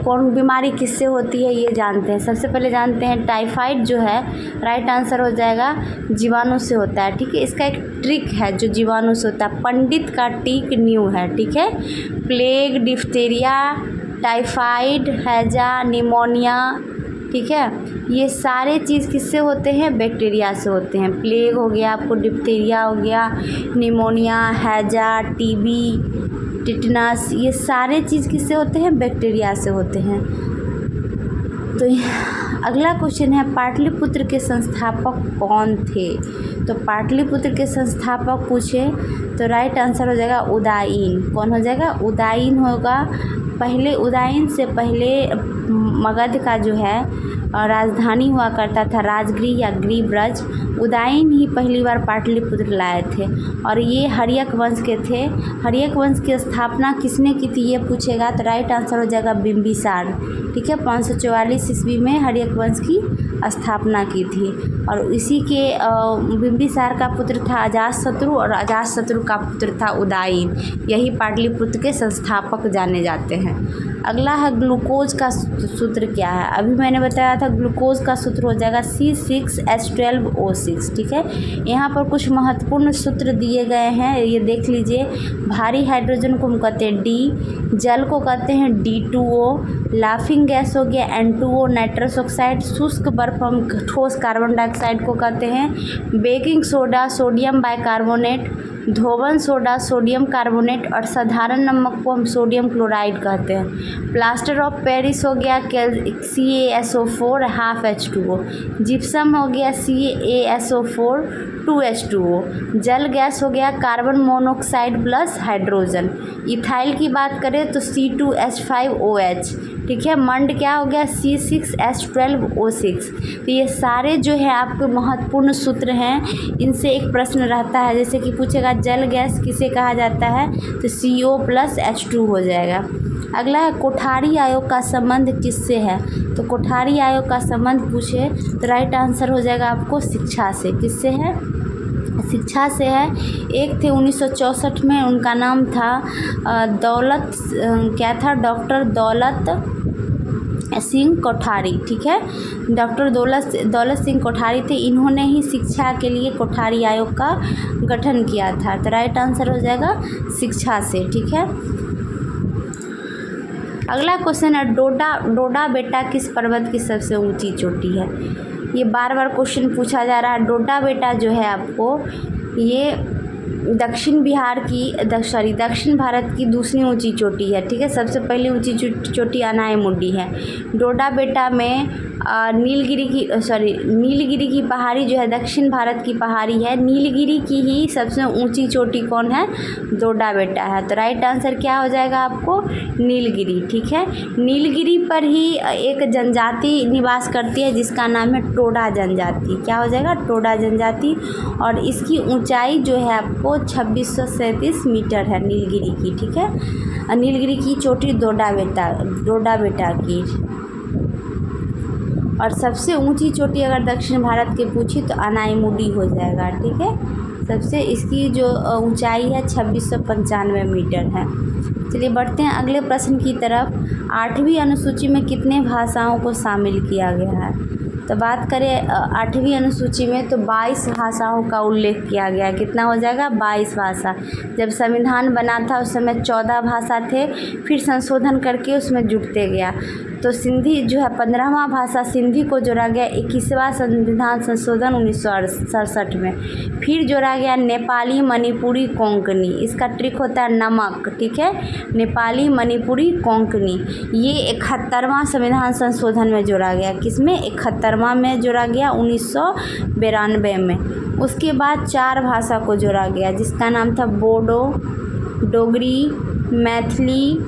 S1: कौन बीमारी किससे होती है, ये जानते हैं। सबसे पहले जानते हैं टाइफाइड जो है, राइट आंसर हो जाएगा जीवाणु से होता है। ठीक है, इसका एक ट्रिक है जो जीवाणु से होता है, पंडित का टीक न्यू है। ठीक है, प्लेग, डिफ्थीरिया, टाइफाइड, हैजा, निमोनिया, ठीक है, ये सारे चीज़ किससे होते हैं, बैक्टीरिया से होते हैं। प्लेग हो गया आपको, डिप्थीरिया हो गया, निमोनिया, हैजा, टीबी, टिटनस, ये सारे चीज़ किससे होते हैं, बैक्टीरिया से होते हैं। तो अगला क्वेश्चन है, पाटलिपुत्र के संस्थापक कौन थे, तो पाटलिपुत्र के संस्थापक पूछे तो राइट आंसर हो जाएगा उदाईन। कौन हो जाएगा, उदाईन होगा पहले उदयन से पहले मगध का जो है राजधानी हुआ करता था राजगृह या गृहब्रज। उदयन ही पहली बार पाटलिपुत्र लाए थे और ये हर्यक वंश के थे। हर्यक वंश की स्थापना किसने की थी ये पूछेगा तो राइट आंसर हो जाएगा बिंबिसार। ठीक है, 544 ईस्वी में हर्यक वंश की स्थापना की थी और इसी के बिंबिसार का पुत्र था अजातशत्रु और अजातशत्रु का पुत्र था उदयन। यही पाटलिपुत्र के संस्थापक जाने जाते हैं। अगला है ग्लूकोज का सूत्र क्या है। अभी मैंने बताया था ग्लूकोज का सूत्र हो जाएगा C6H12O6। ठीक है, यहाँ पर कुछ महत्वपूर्ण सूत्र दिए गए हैं, ये देख लीजिए। भारी हाइड्रोजन को हम कहते हैं D, जल को कहते हैं D2O, लाफिंग गैस हो गया N2O नाइट्रस ऑक्साइड, शुष्क बर्फ हम ठोस कार्बन डाइऑक्साइड को कहते हैं, बेकिंग सोडा सोडियम बाइकार्बोनेट, धोवन सोडा सोडियम कार्बोनेट और साधारण नमक को हम सोडियम क्लोराइड कहते हैं। प्लास्टर ऑफ पेरिस हो गया CaSO4 हाफ H2O, जिप्सम हो गया CaSO4 2H2O, जल गैस हो गया carbon monoxide plus hydrogen. Ethyl की बात करें तो C2H5OH। ठीक है, मंड क्या हो गया C6H12O6। तो ये सारे जो है आपके महत्वपूर्ण सूत्र हैं, इनसे एक प्रश्न रहता है, जैसे कि पूछेगा जल गैस किसे कहा जाता है तो CO+H2 हो जाएगा। अगला है कोठारी आयोग का संबंध किससे है। तो कोठारी आयोग का संबंध पूछे तो राइट आंसर हो जाएगा आपको शिक्षा से। किससे है, शिक्षा से है। एक थे 1964 में, उनका नाम था दौलत क्या था, डॉक्टर दौलत सिंह कोठारी। ठीक है, डॉक्टर दौलत सिंह कोठारी थे, इन्होंने ही शिक्षा के लिए कोठारी आयोग का गठन किया था। तो राइट आंसर हो जाएगा शिक्षा से। ठीक है, अगला क्वेश्चन है डोडा बेटा किस पर्वत की सबसे ऊंची चोटी है। ये बार बार क्वेश्चन पूछा जा रहा है। डोडा बेटा जो है आपको ये दक्षिण भारत की दूसरी ऊंची चोटी है। ठीक है, सबसे पहली ऊंची चोटी अनायमुडी है। डोडा बेटा में नीलगिरी की पहाड़ी जो है दक्षिण भारत की पहाड़ी है। नीलगिरी की ही सबसे ऊंची चोटी कौन है, डोडा बेटा है। तो राइट आंसर क्या हो जाएगा आपको, नीलगिरी। ठीक है, नीलगिरी पर ही एक जनजाति निवास करती है जिसका नाम है टोडा जनजाति। क्या हो जाएगा, टोडा जनजाति। और इसकी ऊंचाई जो है आपको 2637 मीटर है नीलगिरी की। ठीक है, नीलगिरी की चोटी डोडा बेटा की। और सबसे ऊंची चोटी अगर दक्षिण भारत के पूछी तो अनायमुडी हो जाएगा। ठीक है, सबसे इसकी जो ऊंचाई है 2695 मीटर है। चलिए बढ़ते हैं अगले प्रश्न की तरफ। 8वीं अनुसूची में कितने भाषाओं को शामिल किया गया है। तो बात करें 8वीं अनुसूची में तो 22 भाषाओं का उल्लेख किया गया है। कितना हो जाएगा, 22 भाषा। जब संविधान बना था उस समय 14 भाषा थे, फिर संशोधन करके उसमें जुड़ते गया। तो सिंधी जो है 15वां भाषा सिंधी को जोड़ा गया 21वां संविधान संशोधन 1967 में। फिर जोड़ा गया नेपाली मणिपुरी कोंकणी, इसका ट्रिक होता है नमक। ठीक है, नेपाली मणिपुरी कोंकणी ये 71वां संविधान संशोधन में जोड़ा गया। किसमें, 71वां में जोड़ा गया 1992 में। उसके बाद 4 भाषा को जोड़ा गया जिसका नाम था बोडो, डोगरी, मैथिली,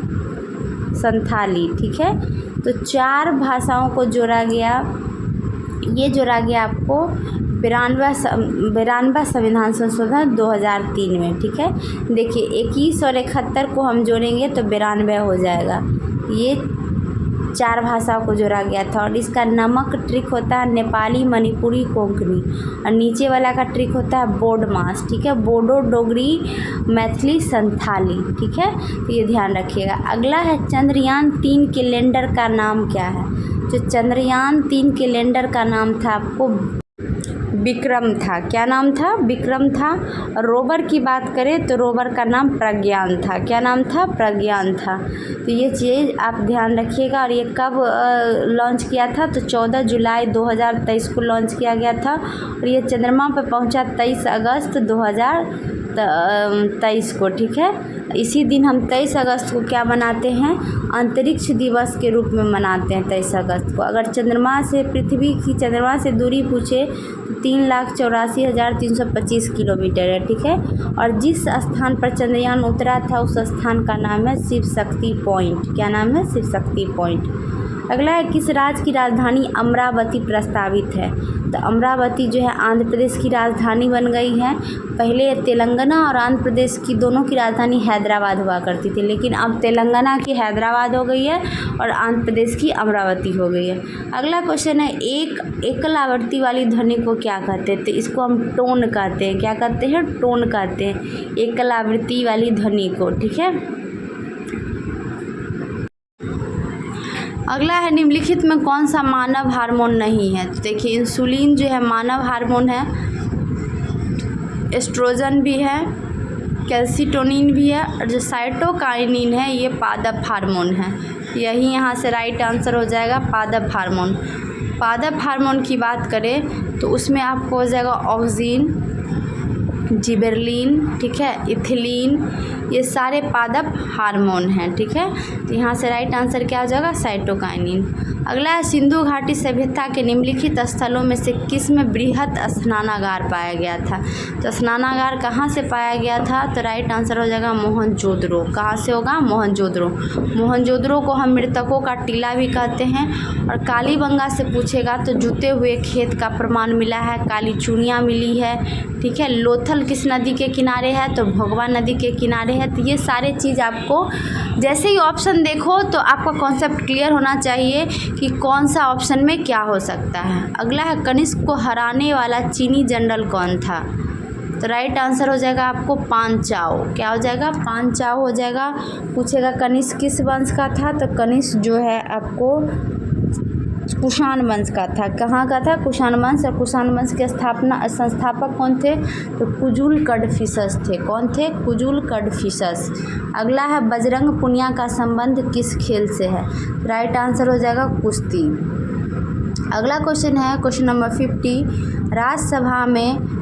S1: संथाली। ठीक है, तो 4 भाषाओं को जोड़ा गया। ये जोड़ा गया आपको 92वां संविधान संशोधन 2003 में। ठीक है, देखिए 21 और 71 को हम जोड़ेंगे तो 92 हो जाएगा। ये 4 भाषाओं को जोड़ा गया था। और इसका नमक ट्रिक होता है नेपाली मणिपुरी कोंकणी और नीचे वाला का ट्रिक होता है बोडमास। ठीक है, बोडो, डोगरी, मैथिली, संथाली। ठीक है, तो ये ध्यान रखिएगा। अगला है चंद्रयान 3 के लैंडर का नाम क्या है। जो चंद्रयान 3 के लैंडर का नाम था आपको विक्रम था। क्या नाम था, विक्रम था। रोवर की बात करें तो रोवर का नाम प्रज्ञान था। क्या नाम था, प्रज्ञान था। तो ये चीज़ आप ध्यान रखिएगा। और ये कब लॉन्च किया था तो 14 जुलाई 2023 को लॉन्च किया गया था और ये चंद्रमा पर पहुंचा 23 अगस्त 2023 को। ठीक है, इसी दिन हम 23 अगस्त को क्या मनाते हैं, अंतरिक्ष दिवस के रूप में मनाते हैं 23 अगस्त को। अगर पृथ्वी की चंद्रमा से दूरी पूछे तो 3,84,325 किलोमीटर है, ठीक है। और जिस स्थान पर चंद्रयान उतरा था उस स्थान का नाम है शिव शक्ति पॉइंट। क्या नाम है? शिव शक्ति पॉइंट। अगला है, किस राज्य की राजधानी अमरावती प्रस्तावित है? तो अमरावती जो है आंध्र प्रदेश की राजधानी बन गई है। पहले तेलंगाना और आंध्र प्रदेश की दोनों की राजधानी हैदराबाद हुआ करती थी, लेकिन अब तेलंगाना की हैदराबाद हो गई है और आंध्र प्रदेश की अमरावती हो गई है। अगला क्वेश्चन है, एक एकल आवृत्ति वाली ध्वनि को क्या कहते हैं? तो इसको हम टोन कहते हैं। क्या कहते हैं? टोन कहते हैं एकल आवृत्ति वाली ध्वनि को, ठीक है। अगला है, निम्नलिखित में कौन सा मानव हार्मोन नहीं है? तो देखिए, इंसुलिन जो है मानव हार्मोन है, एस्ट्रोजन भी है, कैल्सिटोनिन भी है, और जो साइटोकाइनिन है ये पादप हार्मोन है। यही यहाँ से राइट आंसर हो जाएगा पादप हार्मोन। पादप हार्मोन की बात करें तो उसमें आपको हो जाएगा ऑक्सिन, जिबेरलिन, ठीक है, इथिलीन, ये सारे पादप हार्मोन हैं, ठीक है। तो यहाँ से राइट आंसर क्या हो जाएगा? साइटोकाइनिन। अगला है, सिंधु घाटी सभ्यता के निम्नलिखित स्थलों में से किस में बृहत स्नानागार पाया गया था? तो स्नानागार कहाँ से पाया गया था? तो राइट आंसर हो जाएगा मोहनजोदड़ो। कहाँ से होगा? मोहनजोदड़ो। मोहनजोदड़ो को हम मृतकों का टीला भी कहते हैं। और कालीबंगा से पूछेगा तो जुते हुए खेत का प्रमाण मिला है, काली चूड़ियाँ मिली है, ठीक है। लोथल किस नदी के किनारे है? तो भोगवा नदी के किनारे है। तो ये सारे चीज़ आपको जैसे ही ऑप्शन देखो तो आपका कॉन्सेप्ट क्लियर होना चाहिए कि कौन सा ऑप्शन में क्या हो सकता है। अगला है, कनिष्क को हराने वाला चीनी जनरल कौन था? तो राइट आंसर हो जाएगा आपको पांचाओ। क्या हो जाएगा? पांचाओ हो जाएगा। पूछेगा कनिष्क किस वंश का था? तो कनिष्क जो है आपको कुषाण वंश का था। कहाँ का था? कुषाण वंश। और कुषाण वंश के संस्थापक कौन थे? तो कुजुल कडफिसस थे। कौन थे? कुजुल कडफिसस। अगला है, बजरंग पुनिया का संबंध किस खेल से है? राइट आंसर हो जाएगा कुश्ती। अगला क्वेश्चन है क्वेश्चन नंबर 50, राज्यसभा में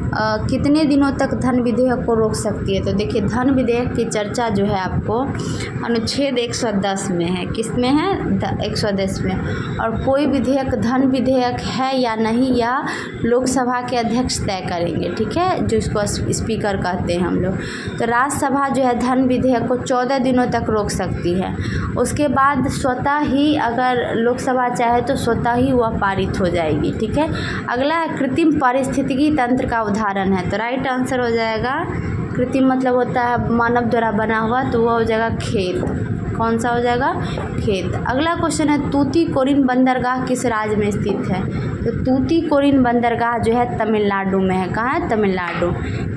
S1: कितने दिनों तक धन विधेयक को रोक सकती है? तो देखिए, धन विधेयक की चर्चा जो है आपको अनुच्छेद 110 में है। किस में है? 110 में। और कोई विधेयक धन विधेयक है या नहीं, या लोकसभा के अध्यक्ष तय करेंगे, ठीक है, जो इसको स्पीकर कहते हैं हम लोग। तो राज्यसभा जो है धन विधेयक को 14 दिनों तक रोक सकती है। उसके बाद स्वतः ही अगर लोकसभा चाहे तो स्वतः ही वह पारित हो जाएगी, ठीक है। अगला है, कृत्रिम पारिस्थितिकी तंत्र का उदाहरण है। तो राइट आंसर हो जाएगा, कृत्रिम मतलब होता है मानव द्वारा बना हुआ, तो वह हो जाएगा खेत। कौन सा हो जाएगा? खेत। अगला क्वेश्चन है, तूतीकोरिन बंदरगाह किस राज्य में स्थित है? तो तूतीकोरिन बंदरगाह जो है तमिलनाडु में है। कहाँ है? तमिलनाडु।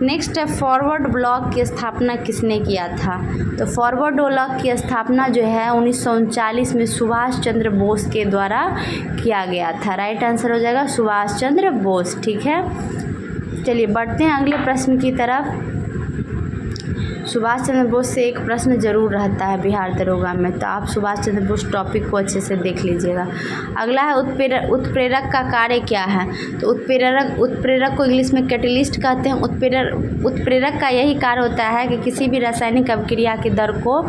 S1: नेक्स्ट है, फॉरवर्ड ब्लॉक की स्थापना किसने किया था? तो फॉरवर्ड ब्लॉक की स्थापना जो है 1939 में सुभाष चंद्र बोस के द्वारा किया गया था। राइट आंसर हो जाएगा सुभाष चंद्र बोस, ठीक है। चलिए बढ़ते हैं अगले प्रश्न की तरफ। सुभाष चंद्र बोस से एक प्रश्न जरूर रहता है बिहार दरोगा में, तो आप सुभाष चंद्र बोस टॉपिक को अच्छे से देख लीजिएगा। अगला है, उत्प्रेरक का कार्य क्या है? तो उत्प्रेरक को इंग्लिश में कैटलिस्ट कहते हैं। उत्प्रेरक का यही कार्य होता है कि किसी भी रासायनिक अभिक्रिया की दर को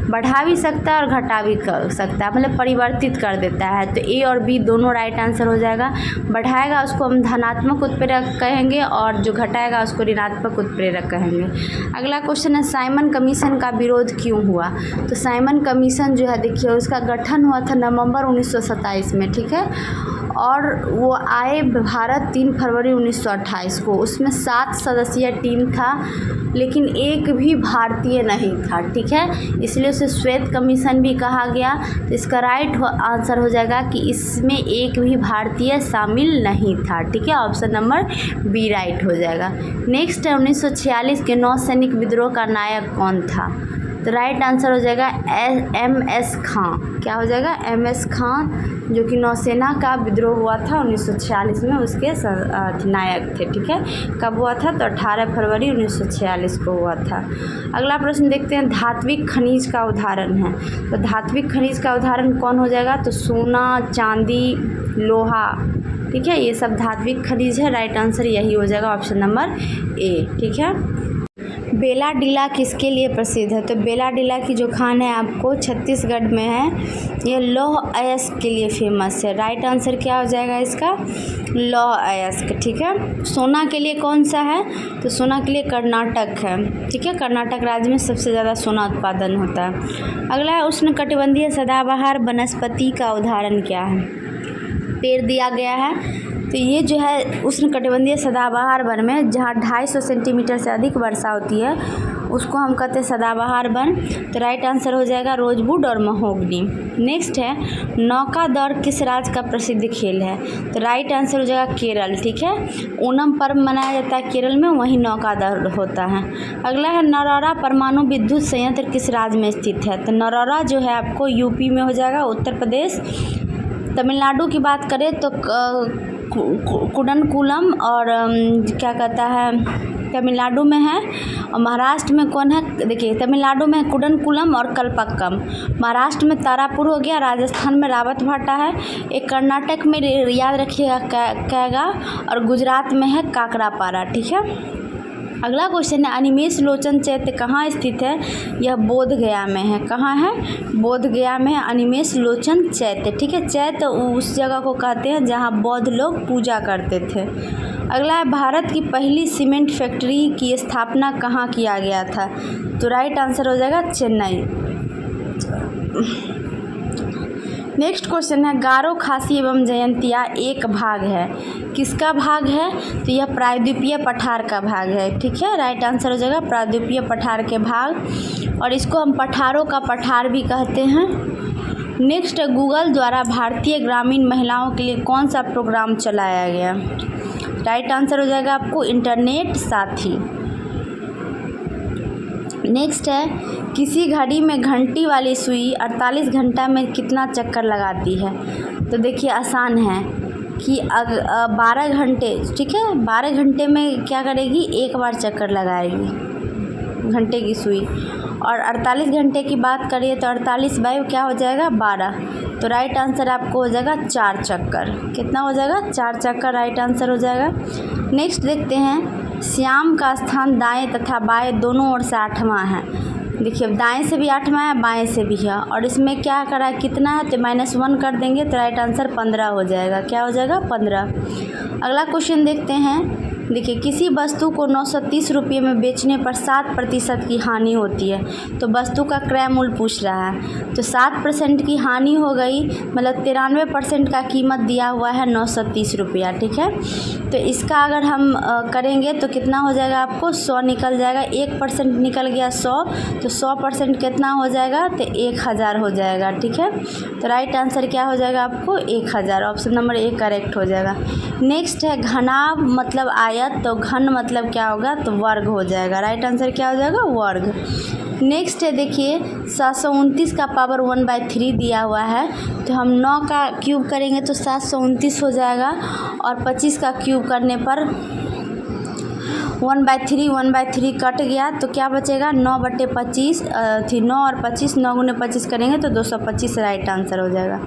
S1: बढ़ा भी सकता है और घटा भी कर सकता है, मतलब परिवर्तित कर देता है। तो ए और बी दोनों राइट आंसर हो जाएगा। बढ़ाएगा उसको हम धनात्मक उत्प्रेरक कहेंगे और जो घटाएगा उसको ऋणात्मक उत्प्रेरक कहेंगे। अगला क्वेश्चन है, साइमन कमीशन का विरोध क्यों हुआ? तो साइमन कमीशन जो है देखिए, उसका गठन हुआ था नवंबर 1927 में, ठीक है। और वो आए भारत 3 फरवरी 1928 को। उसमें 7 सदस्यीय टीम था, लेकिन एक भी भारतीय नहीं था, ठीक है, इसलिए उसे श्वेत कमीशन भी कहा गया। तो इसका राइट आंसर हो जाएगा कि इसमें एक भी भारतीय शामिल नहीं था, ठीक है। ऑप्शन नंबर बी राइट हो जाएगा। नेक्स्ट है, 1946 के नौसैनिक विद्रोह का नायक कौन था? तो राइट आंसर हो जाएगा MS खां। क्या हो जाएगा? MS खां, जो कि नौसेना का विद्रोह हुआ था 1946 में, उसके नायक थे, ठीक है। कब हुआ था? तो 18 फरवरी 1946 को हुआ था। अगला प्रश्न देखते हैं, धात्विक खनिज का उदाहरण है। तो धात्विक खनिज का उदाहरण कौन हो जाएगा? तो सोना, चांदी, लोहा, ठीक है, ये सब धात्विक खनिज है। राइट आंसर यही हो जाएगा ऑप्शन नंबर ए, ठीक है। बेलाडीला किसके लिए प्रसिद्ध है? तो बेलाडीला की जो खान है आपको छत्तीसगढ़ में है, ये लौह अयस्क के लिए फेमस है। राइट आंसर क्या हो जाएगा इसका? लौह अयस्क। ठीक है। सोना के लिए कौन सा है? तो सोना के लिए कर्नाटक है। ठीक है, कर्नाटक राज्य में सबसे ज़्यादा सोना उत्पादन होता है। अगला है उष्णकटिबंधीय सदाबहार वनस्पति का उदाहरण क्या है? पेड़ दिया गया है। तो ये जो है उष्णकटिबंधीय सदाबहार वन में जहाँ 250 सेंटीमीटर से अधिक वर्षा होती है उसको हम कहते हैं सदाबहार वन। तो राइट आंसर हो जाएगा रोजवुड और महोगनी। नेक्स्ट है नौका दौड़ किस राज्य का प्रसिद्ध खेल है? तो राइट आंसर हो जाएगा केरल। ठीक है, ओणम पर्व मनाया जाता है केरल में, वहीं नौका दौड़ होता है। अगला है नरौरा परमाणु विद्युत संयंत्र किस राज्य में स्थित है? तो नरौरा जो है आपको यूपी में हो जाएगा, उत्तर प्रदेश। तमिलनाडु की बात करें तो कुडनकुलम और क्या कहता है तमिलनाडु में है, और महाराष्ट्र में कौन है? देखिए तमिलनाडु में कुडनकुलम और कल्पक्कम, महाराष्ट्र में तारापुर हो गया, राजस्थान में रावत भाटा है, एक कर्नाटक में याद रखिएगा कैगा, और गुजरात में है काकरापारा। ठीक है। अगला क्वेश्चन है अनिमेष लोचन चैत्य कहाँ स्थित है? यह बोधगया में है। कहाँ है? बोधगया में है अनिमेष लोचन चैत्य। ठीक है, चैत्य उस जगह को कहते हैं जहाँ बौद्ध लोग पूजा करते थे। अगला है भारत की पहली सीमेंट फैक्ट्री की स्थापना कहाँ किया गया था? तो राइट आंसर हो जाएगा चेन्नई। नेक्स्ट क्वेश्चन है गारो, खासी एवं जयंतिया एक भाग है, किसका भाग है? तो यह प्रायद्वीपीय पठार का भाग है। ठीक है, राइट आंसर हो जाएगा प्रायद्वीपीय पठार के भाग, और इसको हम पठारों का पठार भी कहते हैं। नेक्स्ट गूगल द्वारा भारतीय ग्रामीण महिलाओं के लिए कौन सा प्रोग्राम चलाया गया? राइट आंसर हो जाएगा आपको इंटरनेट साथी। नेक्स्ट है किसी घड़ी में घंटी वाली सुई 48 घंटा में कितना चक्कर लगाती है? तो देखिए आसान है कि 12 घंटे, ठीक है, 12 घंटे में क्या करेगी? एक बार चक्कर लगाएगी घंटे की सुई। और 48 घंटे की बात करिए तो 48 बाई क्या हो जाएगा? 12। तो राइट आंसर आपको हो जाएगा 4 चक्कर। कितना हो जाएगा? 4 चक्कर राइट आंसर हो जाएगा। नेक्स्ट देखते हैं श्याम का स्थान दाएं तथा बाएं दोनों ओर से 8वां है। देखिए दाएं से भी 8वां है, बाएं से भी है, और इसमें क्या करा कितना है? तो -1 कर देंगे तो राइट आंसर 15 हो जाएगा। क्या हो जाएगा? 15। अगला क्वेश्चन देखते हैं। देखिए किसी वस्तु को 930 रुपये में बेचने पर 7% की हानि होती है, तो वस्तु का क्रय मूल्य पूछ रहा है। तो 7% की हानि हो गई, मतलब 93% का कीमत दिया हुआ है 930 रुपया। ठीक है, तो इसका अगर हम करेंगे तो कितना हो जाएगा? आपको 100 निकल जाएगा। 1% निकल गया 100, तो 100% कितना हो जाएगा? तो 1000 हो जाएगा। ठीक है, तो राइट आंसर क्या हो जाएगा आपको? 1000। ऑप्शन नंबर 1 करेक्ट हो जाएगा। नेक्स्ट है घनाभ मतलब आयत, तो घन मतलब क्या होगा? तो वर्ग हो जाएगा। राइट आंसर क्या हो जाएगा? वर्ग। नेक्स्ट है देखिए 729 का पावर 1/3 दिया हुआ है, तो हम 9 का क्यूब करेंगे तो 729 हो जाएगा, और 25 का क्यूब करने पर 1/3 कट गया, तो क्या बचेगा? 9/25 थी 9 और 25, 9 × 25 करेंगे तो 225 राइट आंसर हो जाएगा।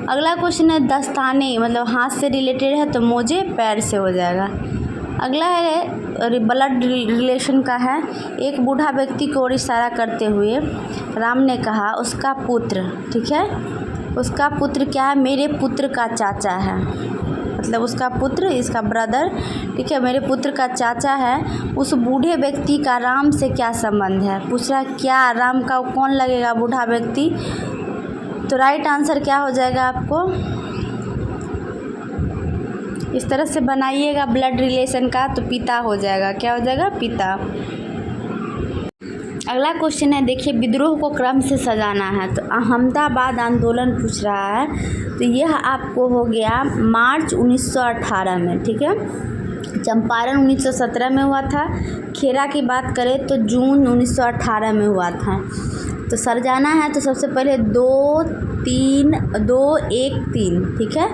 S1: अगला क्वेश्चन है दस्ताने मतलब हाथ से रिलेटेड है, तो मोजे पैर से हो जाएगा। अगला है ब्लड रिलेशन का है। एक बूढ़ा व्यक्ति को ओर इशारा करते हुए राम ने कहा उसका पुत्र, ठीक है, उसका पुत्र क्या है? मेरे पुत्र का चाचा है, मतलब उसका पुत्र, इसका ब्रदर, ठीक है, मेरे पुत्र का चाचा है। उस बूढ़े व्यक्ति का राम से क्या संबंध है? पूछ रहा क्या राम का कौन लगेगा? बूढ़ा व्यक्ति। तो राइट आंसर क्या हो जाएगा आपको? इस तरह से बनाइएगा ब्लड रिलेशन का, तो पिता हो जाएगा। क्या हो जाएगा? पिता। अगला क्वेश्चन है देखिए विद्रोह को क्रम से सजाना है, तो अहमदाबाद आंदोलन पूछ रहा है, तो यह आपको हो गया मार्च 1918 में, ठीक है। चंपारण 1917 में हुआ था। खेरा की बात करें तो जून 1918 में हुआ था। तो सजाना है तो सबसे पहले 2, 3, 2, 1, 3, ठीक है,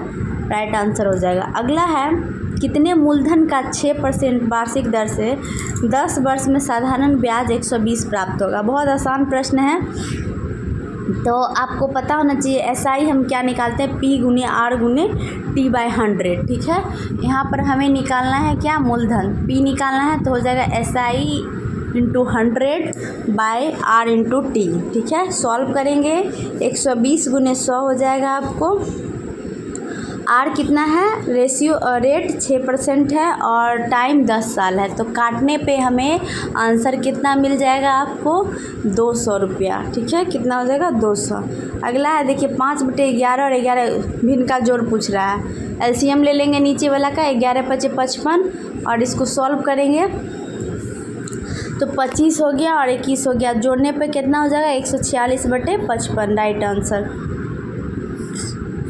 S1: राइट आंसर हो जाएगा। अगला है कितने मूलधन का 6% वार्षिक दर से 10 वर्ष में साधारण ब्याज 120 प्राप्त होगा? बहुत आसान प्रश्न है, तो आपको पता होना चाहिए। SI हम क्या निकालते हैं? P × R × T/100, ठीक है। यहाँ पर हमें निकालना है क्या? मूलधन। P निकालना है तो हो जाएगा SI इंटू 100/r/t। ठीक है, सॉल्व करेंगे 120 × 100 हो जाएगा आपको। आर कितना है, रेट 6% है और टाइम 10 साल है, तो काटने पे हमें आंसर कितना मिल जाएगा आपको, 200 रुपया। ठीक है, कितना हो जाएगा, 200। अगला है देखिए 5/11 और 11 भिन्न का जोड़ पूछ रहा है। एलसीएम ले लेंगे नीचे वाला का, 11×5 = 55 और इसको सॉल्व करेंगे तो 25 हो गया और 21 हो गया। जोड़ने पे कितना हो जाएगा, 146/55, राइट आंसर।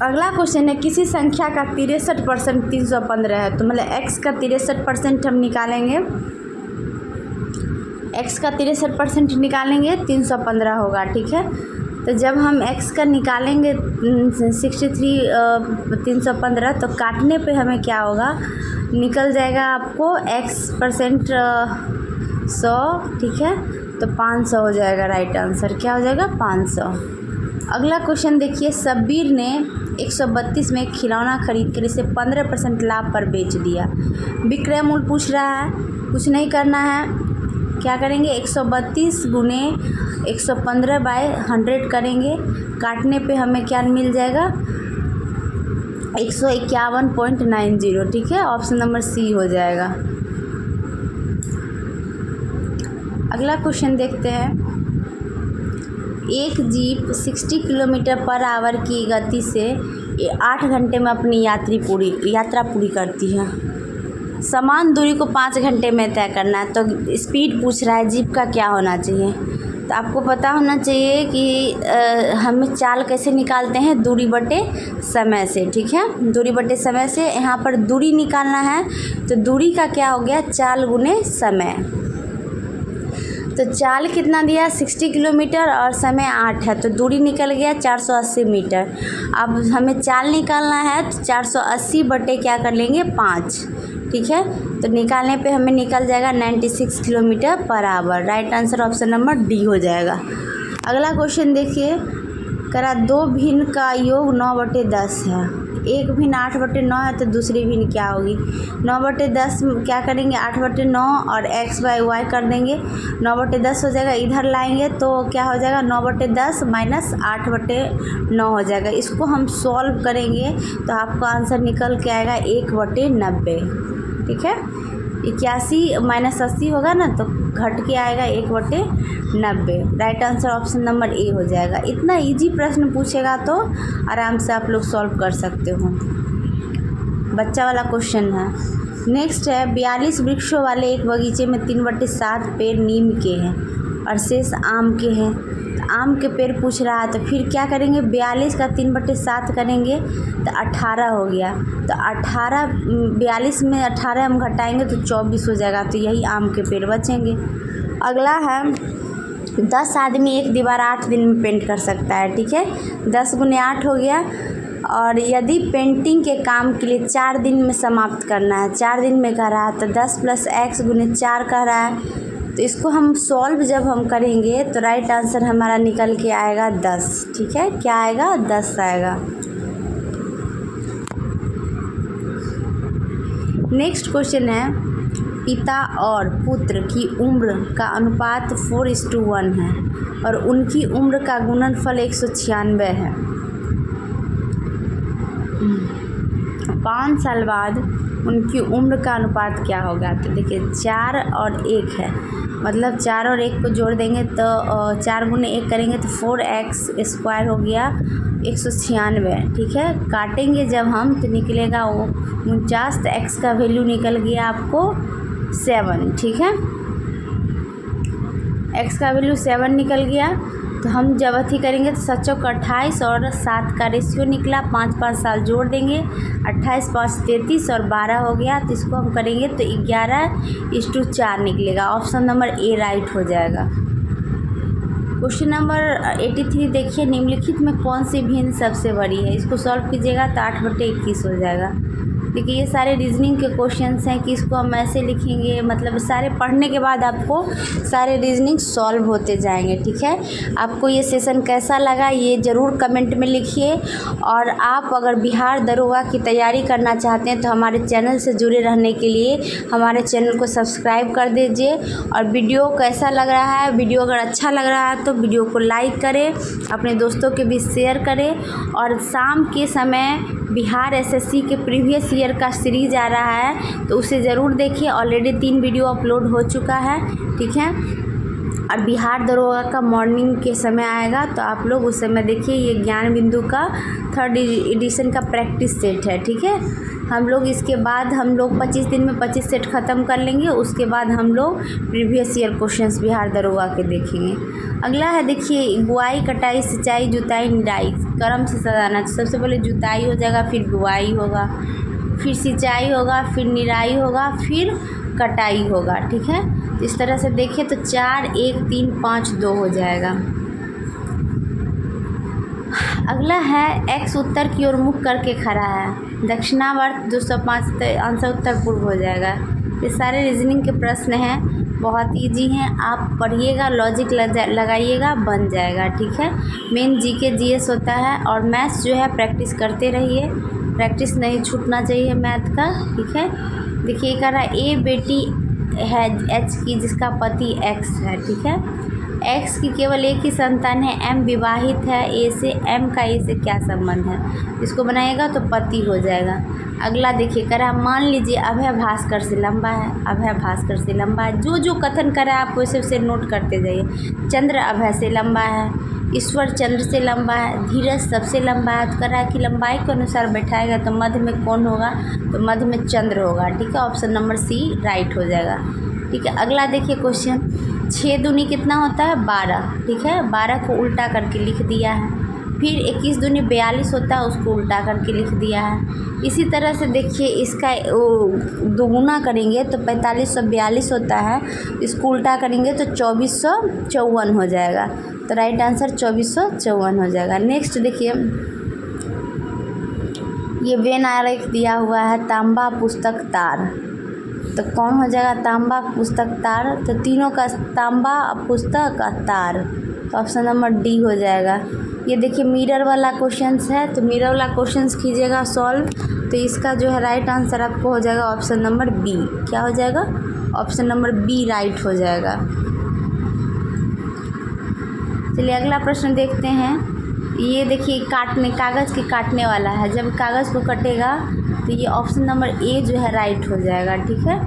S1: अगला क्वेश्चन है, किसी संख्या का 63% 315 है, तो मतलब x का 63% हम निकालेंगे, x का 63% निकालेंगे 315 होगा। ठीक है, तो जब हम x का निकालेंगे 315, तो काटने पे हमें क्या होगा, निकल जाएगा आपको x% 100। ठीक है, तो 500 हो जाएगा, राइट आंसर। क्या हो जाएगा, 500। अगला क्वेश्चन देखिए, शब्बीर ने 132 में एक खिलौना खरीद कर इसे 15% लाभ पर बेच दिया। विक्रय मूल्य पूछ रहा है, कुछ नहीं करना है, क्या करेंगे, 132 × 115/100 करेंगे। काटने पे हमें क्या मिल जाएगा, 151.90। ठीक है, ऑप्शन नंबर सी हो जाएगा। अगला क्वेश्चन देखते हैं, एक जीप 60 km/h की गति से 8 घंटे में अपनी यात्रा पूरी करती है। समान दूरी को 5 घंटे में तय करना है, तो स्पीड पूछ रहा है, जीप का क्या होना चाहिए। तो आपको पता होना चाहिए कि हम चाल कैसे निकालते हैं, दूरी बटे समय से। ठीक है, दूरी बटे समय से यहाँ पर दूरी निकालना है, तो दूरी का क्या हो गया, चाल गुने समय। तो चाल कितना दिया, 60 किलोमीटर और समय 8 है, तो दूरी निकल गया 480 मीटर। अब हमें चाल निकालना है, तो 480 बटे क्या कर लेंगे, 5। ठीक है, तो निकालने पे हमें निकल जाएगा 96 km/h, right answer option number D हो जाएगा। अगला क्वेश्चन देखिए, करा 2 भिन्न का योग 9/10 है। एक भिन्न 8/9 है, तो दूसरी भिन्न क्या होगी, 9/10 क्या करेंगे, 8/9 और x/y कर देंगे, 9/10 हो जाएगा। इधर लाएंगे तो क्या हो जाएगा, 9/10 - 8/9 हो जाएगा। इसको हम सॉल्व करेंगे तो आपका आंसर निकल के आएगा 1/90। ठीक है, 81 - 80 होगा ना, तो घट के आएगा 1/90, right answer option number A हो जाएगा। इतना इजी प्रश्न पूछेगा तो आराम से आप लोग सॉल्व कर सकते हो, बच्चा वाला क्वेश्चन है। नेक्स्ट है, 42 वृक्षों वाले एक बगीचे में 3/7 पेड़ नीम के हैं और शेष आम के हैं। तो आम के पेड़ पूछ रहा है, तो फिर क्या करेंगे, 42 का 3/7 करेंगे तो 18 हो गया। तो 42 में 18 हम घटाएंगे तो 24 हो जाएगा, तो यही आम के पेड़ बचेंगे। अगला है, 10 आदमी एक दीवार 8 दिन में पेंट कर सकता है। ठीक है, 10 × 8 हो गया। और यदि पेंटिंग के काम के लिए 4 दिन में समाप्त करना है, 4 दिन में कर रहा है, तो 10 + x × 4 कह रहा है। तो इसको हम सॉल्व जब हम करेंगे तो राइट आंसर हमारा निकल के आएगा 10। ठीक है, क्या आएगा, 10 आएगा। नेक्स्ट क्वेश्चन है, पिता और पुत्र की उम्र का अनुपात 4:1 है और उनकी उम्र का गुणनफल 196 है। 5 साल बाद उनकी उम्र का अनुपात क्या होगा, तो देखिए 4 और 1 है, मतलब 4 और 1 को जोड़ देंगे तो 4 × 1 करेंगे तो 4x² हो गया 196। ठीक है, काटेंगे जब हम तो निकलेगा वो 49, तो x का वैल्यू निकल गया आपको 7। ठीक है, x का वैल्यू 7 निकल गया। तो हम जब अथी करेंगे तो 7 × 28 और 7 का रेशियो निकला, 5 साल जोड़ देंगे, 28 × 5 = 33 और 12 हो गया। तो इसको हम करेंगे तो 11:4 निकलेगा, ऑप्शन नंबर ए राइट हो जाएगा। क्वेश्चन नंबर 83 देखिए, निम्नलिखित में कौन सी भिन्न सबसे बड़ी है। इसको सॉल्व कीजिएगा तो 8/21 हो जाएगा। देखिए ये सारे रीजनिंग के क्वेश्चंस हैं कि इसको हम ऐसे लिखेंगे, मतलब सारे पढ़ने के बाद आपको सारे रीजनिंग सॉल्व होते जाएंगे। ठीक है, आपको ये सेशन कैसा लगा ये ज़रूर कमेंट में लिखिए। और आप अगर बिहार दरोगा की तैयारी करना चाहते हैं तो हमारे चैनल से जुड़े रहने के लिए हमारे चैनल को सब्सक्राइब कर दीजिए। और वीडियो कैसा लग रहा है, वीडियो अगर अच्छा लग रहा है तो वीडियो को लाइक करें, अपने दोस्तों के बीच शेयर करें। और शाम के समय बिहार एसएससी के प्रीवियस ईयर का सीरीज़ आ रहा है तो उसे ज़रूर देखिए। ऑलरेडी 3 वीडियो अपलोड हो चुका है। ठीक है, और बिहार दरोगा का मॉर्निंग के समय आएगा तो आप लोग उस समय देखिए। ये ज्ञान बिंदु का 3rd एडिशन का प्रैक्टिस सेट है। ठीक है, हम लोग इसके बाद हम लोग 25 दिन में 25 सेट ख़त्म कर लेंगे। उसके बाद हम लोग प्रीवियस ईयर क्वेश्चंस बिहार दरोगा के देखेंगे। अगला है देखिए बुआई, कटाई, सिंचाई, जुताई, निराई, क्रम से सजाना। तो सबसे पहले जुताई हो जाएगा, फिर बुआई होगा, फिर सिंचाई होगा, फिर निराई होगा, फिर कटाई होगा। ठीक है, इस तरह से देखिए तो 4 1 3 5 2 हो जाएगा। अगला है एक्स उत्तर की ओर मुख करके खड़ा है, दक्षिणावर्त 205 आंसर उत्तर पूर्व हो जाएगा। ये सारे रीजनिंग के प्रश्न हैं, बहुत इजी हैं, आप पढ़िएगा, लॉजिक लगाइएगा, बन जाएगा। ठीक है, मेन जीके जीएस होता है। और मैथ्स जो है प्रैक्टिस करते रहिए, प्रैक्टिस नहीं छूटना चाहिए मैथ का। ठीक है, देखिए कह रहा है ए बेटी है एच की जिसका पति एक्स है। ठीक है, एक्स की केवल एक ही संतान है, एम विवाहित है ए से, एम का ए से क्या संबंध है, इसको बनाइएगा तो पति हो जाएगा। अगला देखिए कह रहा है मान लीजिए अभय भास्कर से लंबा है, अभय भास्कर से लंबा है। जो जो कथन करा है आप वैसे उसे नोट करते जाइए। चंद्र अभय से लंबा है, ईश्वर चंद्र से लंबा है, धीरज सबसे लंबा है। तो कह रहा है कि लंबाई के अनुसार बैठाएगा तो मध्य में कौन होगा, तो मध्य में चंद्र होगा। ठीक है, ऑप्शन नंबर सी राइट हो जाएगा। ठीक है, अगला देखिए क्वेश्चन 6 दूनी कितना होता है 12। ठीक है, 12 को उल्टा करके लिख दिया है। फिर 21 दूनी 42 होता है, उसको उल्टा करके लिख दिया है। इसी तरह से देखिए इसका दोगुना करेंगे तो 4542 होता है, इसको उल्टा करेंगे तो 2454 हो जाएगा। तो राइट आंसर 2454 हो जाएगा। नेक्स्ट देखिए ये वेन आरेख दिया हुआ है, तांबा पुस्तक तार, तो कौन हो जाएगा तांबा पुस्तक तार। तो तीनों का तांबा पुस्तक तार, तो ऑप्शन नंबर डी हो जाएगा। ये देखिए मिरर वाला क्वेश्चंस है, तो मिरर वाला क्वेश्चंस कीजिएगा सॉल्व। तो इसका जो है राइट आंसर आपको हो जाएगा ऑप्शन नंबर बी। क्या हो जाएगा, ऑप्शन नंबर बी राइट हो जाएगा। चलिए अगला प्रश्न देखते हैं। ये देखिए कागज़ के काटने वाला है, जब कागज़ को कटेगा तो ये ऑप्शन नंबर ए जो है राइट हो जाएगा। ठीक है,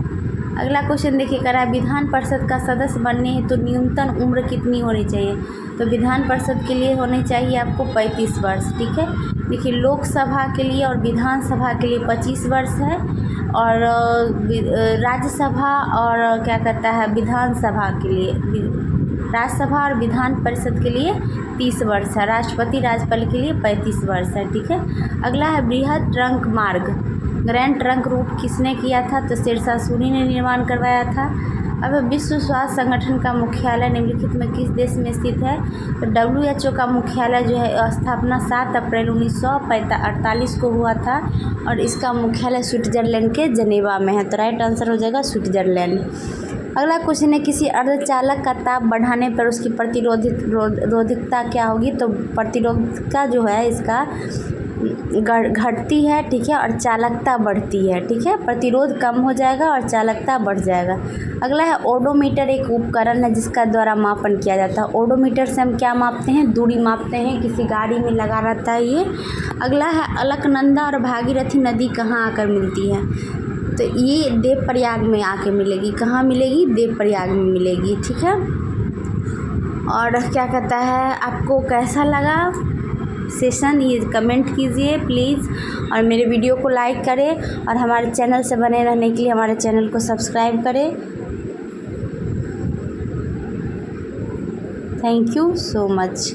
S1: अगला क्वेश्चन देखिए कह रहा है विधान परिषद का सदस्य बनने हेतु तो न्यूनतम उम्र कितनी होनी चाहिए। तो विधान परिषद के लिए होनी चाहिए आपको 35 वर्ष। ठीक है, देखिए लोकसभा के लिए और विधानसभा के लिए 25 वर्ष है, और राज्यसभा और क्या कहता है विधानसभा के लिए, राज्यसभा और विधान परिषद के लिए 30 वर्ष है, राष्ट्रपति राज्यपाल के लिए 35 वर्ष है। ठीक है, अगला है बृहद ट्रंक मार्ग, ग्रैंड ट्रंक रूट किसने किया था। तो शेरशाह सूरी ने निर्माण करवाया था। अब विश्व स्वास्थ्य संगठन का मुख्यालय निम्नलिखित में किस देश में स्थित है। तो WHO का मुख्यालय जो है स्थापना 7 अप्रैल 1948 को हुआ था, और इसका मुख्यालय स्विट्जरलैंड के जनेवा में है। तो राइट आंसर हो जाएगा स्विट्जरलैंड। अगला क्वेश्चन है किसी अर्धचालक का ताप बढ़ाने पर उसकी प्रतिरोधकता क्या होगी। तो प्रतिरोधकता जो है इसका घटती है। ठीक है, और चालकता बढ़ती है। ठीक है, प्रतिरोध कम हो जाएगा और चालकता बढ़ जाएगा। अगला है ओडोमीटर, एक उपकरण है जिसका द्वारा मापन किया जाता है। ओडोमीटर से हम क्या मापते हैं, दूरी मापते हैं, किसी गाड़ी में लगा रहता है ये। अगला है अलकनंदा और भागीरथी नदी कहाँ आकर मिलती है। तो ये देवप्रयाग में आके मिलेगी। कहाँ मिलेगी, देवप्रयाग में मिलेगी। ठीक है, और क्या कहता है आपको कैसा लगा सेशन ये कमेंट कीजिए प्लीज़, और मेरे वीडियो को लाइक करें, और हमारे चैनल से बने रहने के लिए हमारे चैनल को सब्सक्राइब करें। Thank you so much.